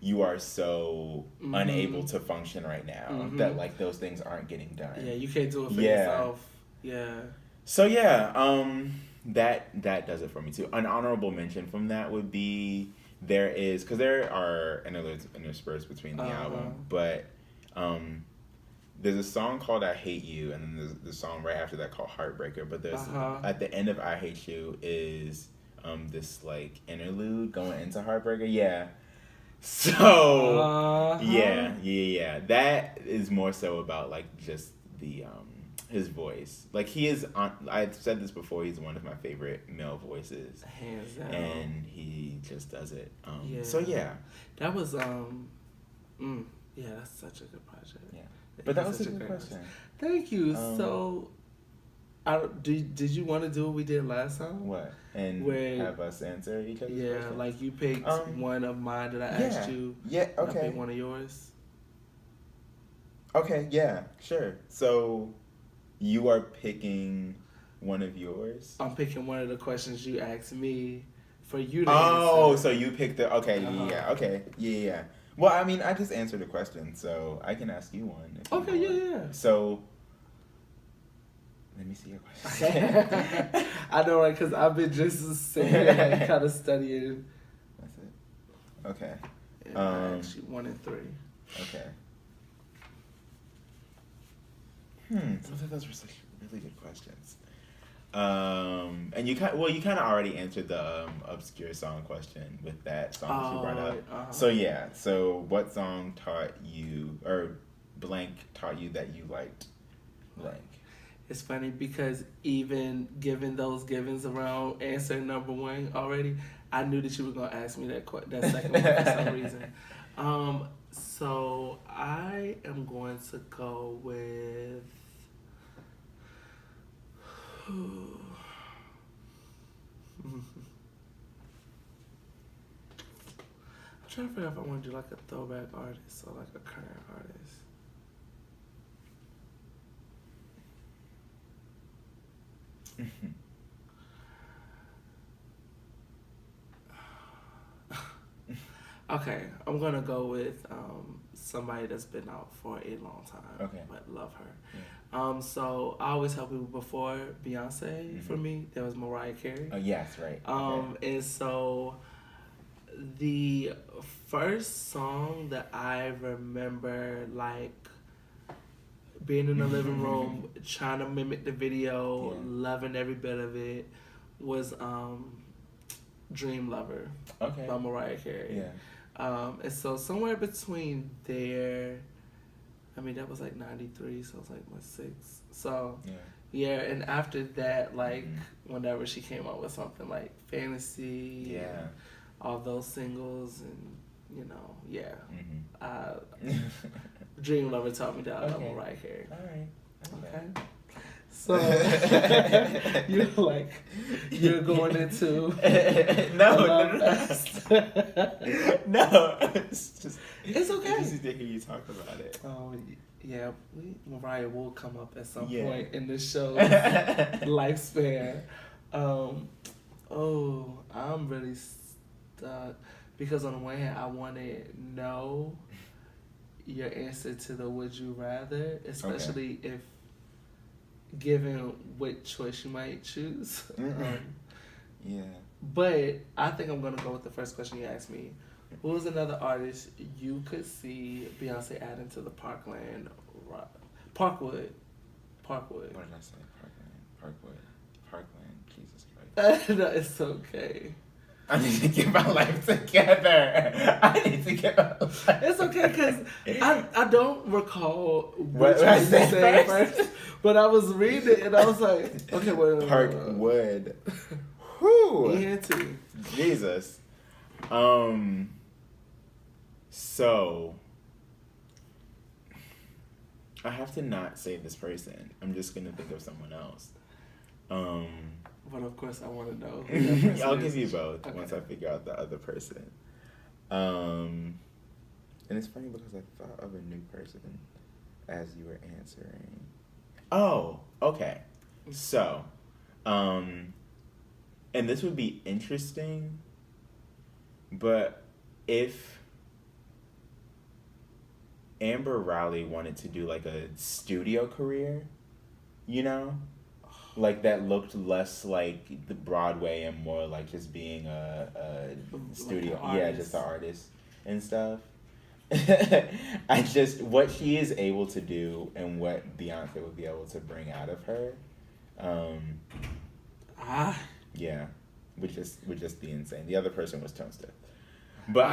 you are so unable to function right now that, like, those things aren't getting done. Yeah, you can't do it for yourself. Yeah. So, yeah, that does it for me, too. An honorable mention from that would be, because there are interludes interspersed between the album, but there's a song called I Hate You, and then there's the song right after that called Heartbreaker, but there's, at the end of I Hate You is this, like, interlude going into Heartbreaker. Yeah. So, yeah. That is more so about, like, just the, his voice. Like, he is, I've said this before, he's one of my favorite male voices. Hands down. And he just does it. So, yeah. That was, that's such a good project. Yeah. But that was a good question. Thank you. So, did you want to do what we did last time? What? And have us answer each other's questions? Like, you picked one of mine that I asked you. Yeah, okay. I picked one of yours. Okay, yeah, sure. So, you are picking one of yours? I'm picking one of the questions you asked me for you to answer. So you picked the... Okay, okay. Yeah. Well, I mean, I just answered a question, so I can ask you one. Okay, yeah. So, let me see your question. I know, right? Because I've been just sitting here, like, kind of studying. That's it. Okay. Actually, 1 and 3. Okay. I thought those were such really good questions. And you kind of already answered the obscure song question with that song that you brought up. Uh-huh. So yeah, so what song taught you, or blank taught you that you liked blank? It's funny because even given those givens around answer number one already, I knew that you were gonna ask me that second one for some reason. So I am going to go with. I'm trying to figure out if I want to do like a throwback artist or like a current artist. Okay, I'm gonna go with somebody that's been out for a long time. Okay, but love her. Yeah. So I always tell people before Beyonce, for me, there was Mariah Carey. Oh yes, right. And so the first song that I remember like being in the living room trying to mimic the video, loving every bit of it, was Dream Lover by Mariah Carey. Yeah. And so somewhere between there, I mean that was like 93, so it was like my 6th. So yeah, and after that, like whenever she came out with something like Fantasy, all those singles, and you know, Dream Lover taught me that I love Mariah Carey. All right. Okay. So you're going into no. It's okay. It's easy to hear you talk about it. Oh yeah, Mariah will come up at some point in the show's lifespan. I'm really stuck because on the one hand I want to know your answer to the would you rather, especially if given what choice you might choose. But I think I'm gonna go with the first question you asked me. Who was another artist you could see Beyonce adding to the Parkwood? What did I say? Parkland. Jesus Christ. No, it's okay. I need to get my life together. It's okay because I don't recall what I said first, but I was reading it and I was like, okay, wait. Parkwood. Whew. ENT. Jesus. So I have to not say this person. I'm just gonna think of someone else. But of course, I want to know. I'll give you both once I figure out the other person. And it's funny because I thought of a new person as you were answering. Oh, okay. So, and this would be interesting, but if Amber Rowley wanted to do like a studio career, you know? Like that looked less like the Broadway and more like just being a studio, just an artist and stuff. What she is able to do and what Beyonce would be able to bring out of her, would just be insane. The other person was Tone Step, but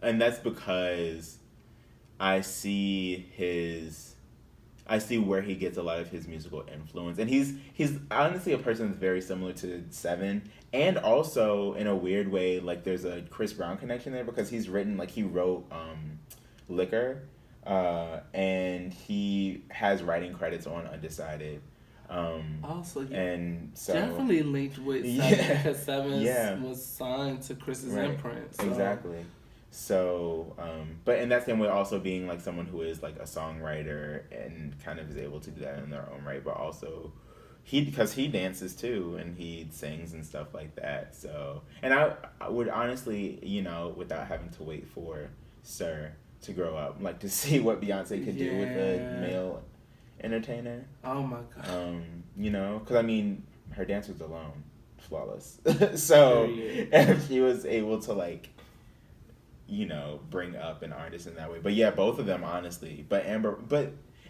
and that's because I see where he gets a lot of his musical influence. And he's honestly a person that's very similar to Seven. And also, in a weird way, like, there's a Chris Brown connection there because he wrote Liquor. And he has writing credits on Undecided. And so definitely linked with Seven because Seven was signed to Chris's imprint. So. Exactly. So, but in that same way, also being like someone who is like a songwriter and kind of is able to do that in their own right, but also because he dances too and he sings and stuff like that. So, and I would honestly, without having to wait for Sir to grow up, like to see what Beyonce could do with a male entertainer. Oh my God. Because I mean, her dance was alone flawless. So if she was able to like, bring up an artist in that way. But yeah, both of them, honestly. But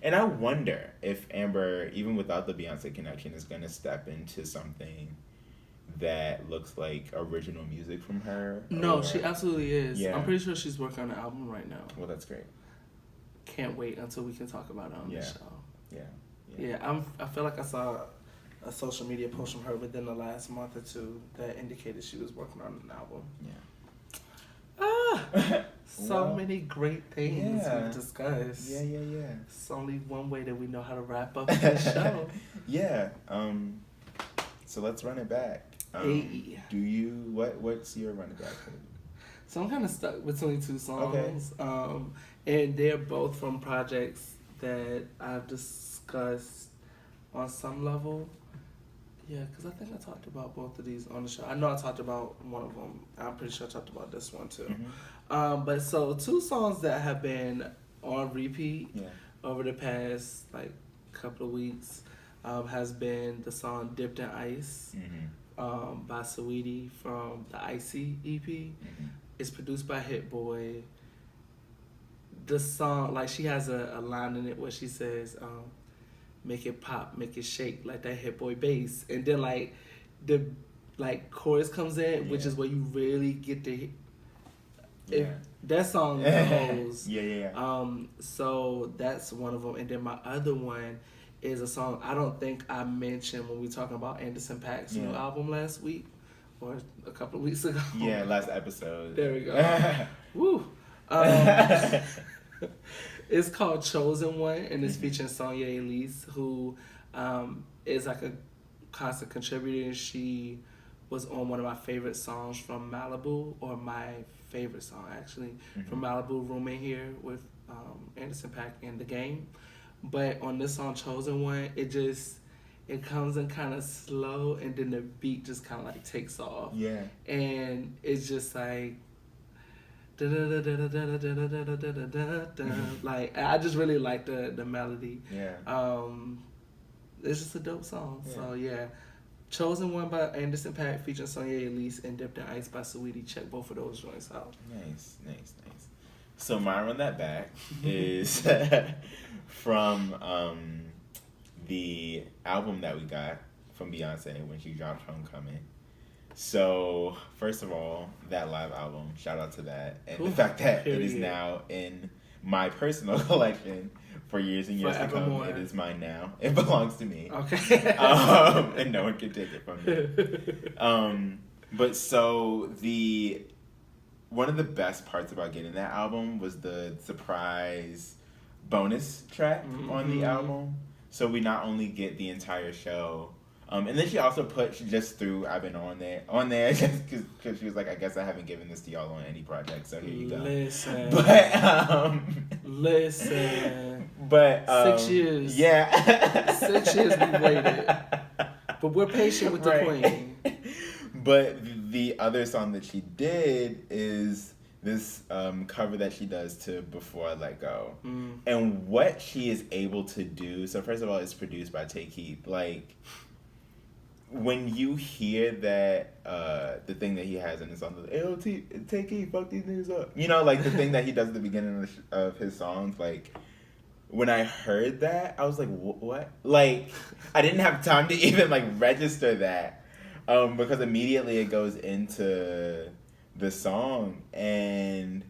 And I wonder if Amber, even without the Beyonce connection, is going to step into something that looks like original music from her. No, she absolutely is. Yeah. I'm pretty sure she's working on an album right now. Well, that's great. Can't wait until we can talk about it on the show. Yeah. I feel like I saw a social media post from her within the last month or two that indicated she was working on an album. Yeah. So many great things we've discussed. Yeah. It's only one way that we know how to wrap up this show. Yeah. So let's run it back. Do you what's your run it back? So I'm kind of stuck between two songs. Okay. And they're both from projects that I've discussed on some level. Yeah, because I think I talked about both of these on the show. I know I talked about one of them. I'm pretty sure I talked about this one too. Mm-hmm. But so two songs that have been on repeat over the past couple of weeks has been the song "Dipped in Ice" by Saweetie from the Icy EP. Mm-hmm. It's produced by Hit Boy. The song, she has a line in it where she says, make it pop, make it shake, like that Hit Boy bass. And then, the chorus comes in, which is where you really get to if that song goes. So that's one of them. And then my other one is a song I don't think I mentioned when we were talking about Anderson .Paak's new album last week or a couple of weeks ago. Yeah, last episode. There we go. Woo. It's called Chosen One, and it's featuring Sonya Elise, who is a constant contributor. She was on one of my favorite songs from Malibu, or my favorite song actually, from Malibu, Room in Here with Anderson .Paak and The Game. But on this song, Chosen One, it comes in kind of slow, and then the beat just kind of takes off. Yeah. And it's just I just really like the melody. Yeah. It's just a dope song. Yeah. So yeah. Chosen One by Anderson .Paak featuring Sonya Elise and Dipped in Ice by Saweetie. Check both of those joints out. Nice. So my run that back is from the album that we got from Beyonce when she dropped Homecoming. So, first of all, that live album, shout out to that. And the fact that it is now in my personal collection for years and years to come. It is mine now. It belongs to me. Okay. And no one can take it from me. But so, one of the best parts about getting that album was the surprise bonus track on the album. So we not only get the entire show, and then she also just threw I've Been on there just because she was like, I guess I haven't given this to y'all on any project, so here you go. Listen. But 6 years. Yeah. 6 years we waited. But we're patient with the queen. But the other song that she did is this cover that she does to Before I Let Go. And what she is able to do, so first of all, it's produced by Take Heath. When you hear that, the thing that he has in his song, Take Heath, fuck these niggas up. The thing that he does at the beginning of his songs, when I heard that, I was like, what? I didn't have time to even, register that, because immediately it goes into the song, and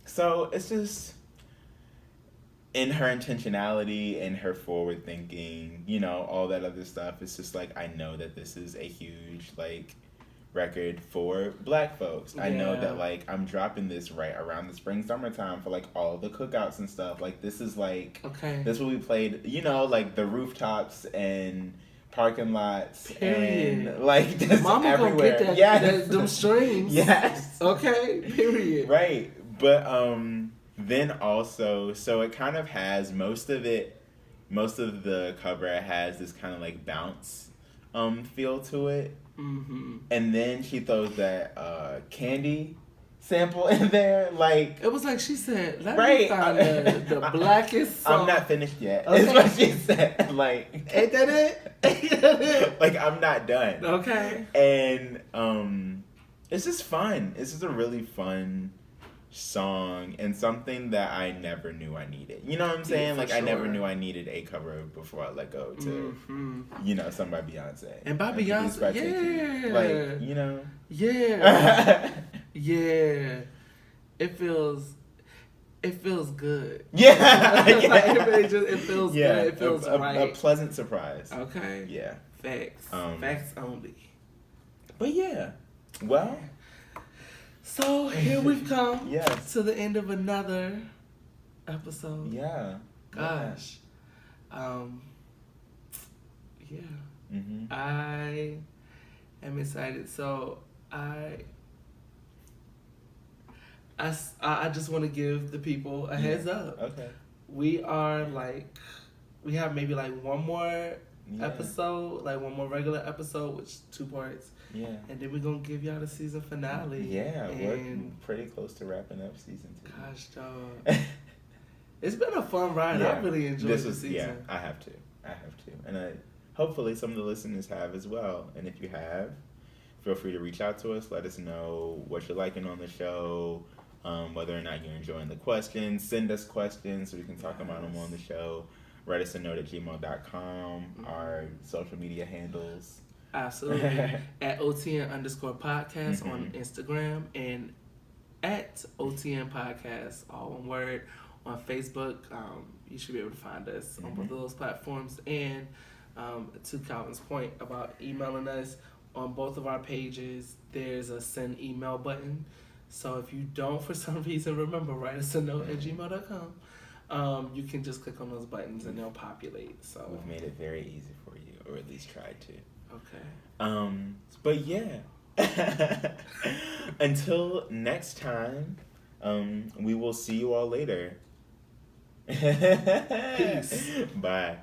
so it's just in her intentionality and her forward thinking, all that other stuff. It's just I know that this is a huge record for Black folks. Yeah. I know that I'm dropping this right around the spring summertime for all the cookouts and stuff. This is this what we played, the rooftops and parking lots. Period. And just Mama everywhere. Gonna get that, them strings. Yes. Okay. Period. Right. But then also, so it kind of has most of the cover has this kind of bounce feel to it. And then she throws that candy sample in there, it was she said, let me find the blackest song. I'm not finished yet. Okay. Is what she said. Ain't that it? I'm not done. Okay. And it's just fun. It's just a really fun song and something that I never knew I needed. You know what I'm saying? Like, I never knew I needed a cover before I let go to, you know, Sung by Beyonce. And by Beyonce, yeah. Like, you know? Yeah. Yeah. It feels good. Yeah. It feels good. It feels right. A pleasant surprise. Okay. Yeah. Facts. Facts only. But yeah. Well. So here we've come yes. to the end of another episode. Yeah. Gosh. Yeah. Mm-hmm. I am excited. So I just want to give the people a heads up. Okay. We have maybe like one more episode, like one more regular episode, which 2 parts. Yeah. And then we're going to give y'all the season finale. Yeah, we're pretty close to wrapping up season 2. Gosh, dog. It's been a fun ride. I really enjoyed the season. Yeah, I have to. And hopefully some of the listeners have as well. And if you have, feel free to reach out to us. Let us know what you're liking on the show, whether or not you're enjoying the questions. Send us questions so we can talk about them on the show. Write us a note at gmail.com. Our social media handles. Absolutely. At OTN_podcast on Instagram and at OTN Podcast, all one word, on Facebook. You should be able to find us on both of those platforms. And to Calvin's point about emailing us, on both of our pages, there's a send email button. So if you don't, for some reason, remember, write us a note at gmail.com. You can just click on those buttons and they'll populate. So we've made it very easy for you, or at least tried to. Okay. But yeah. Until next time, we will see you all later. Peace. Bye.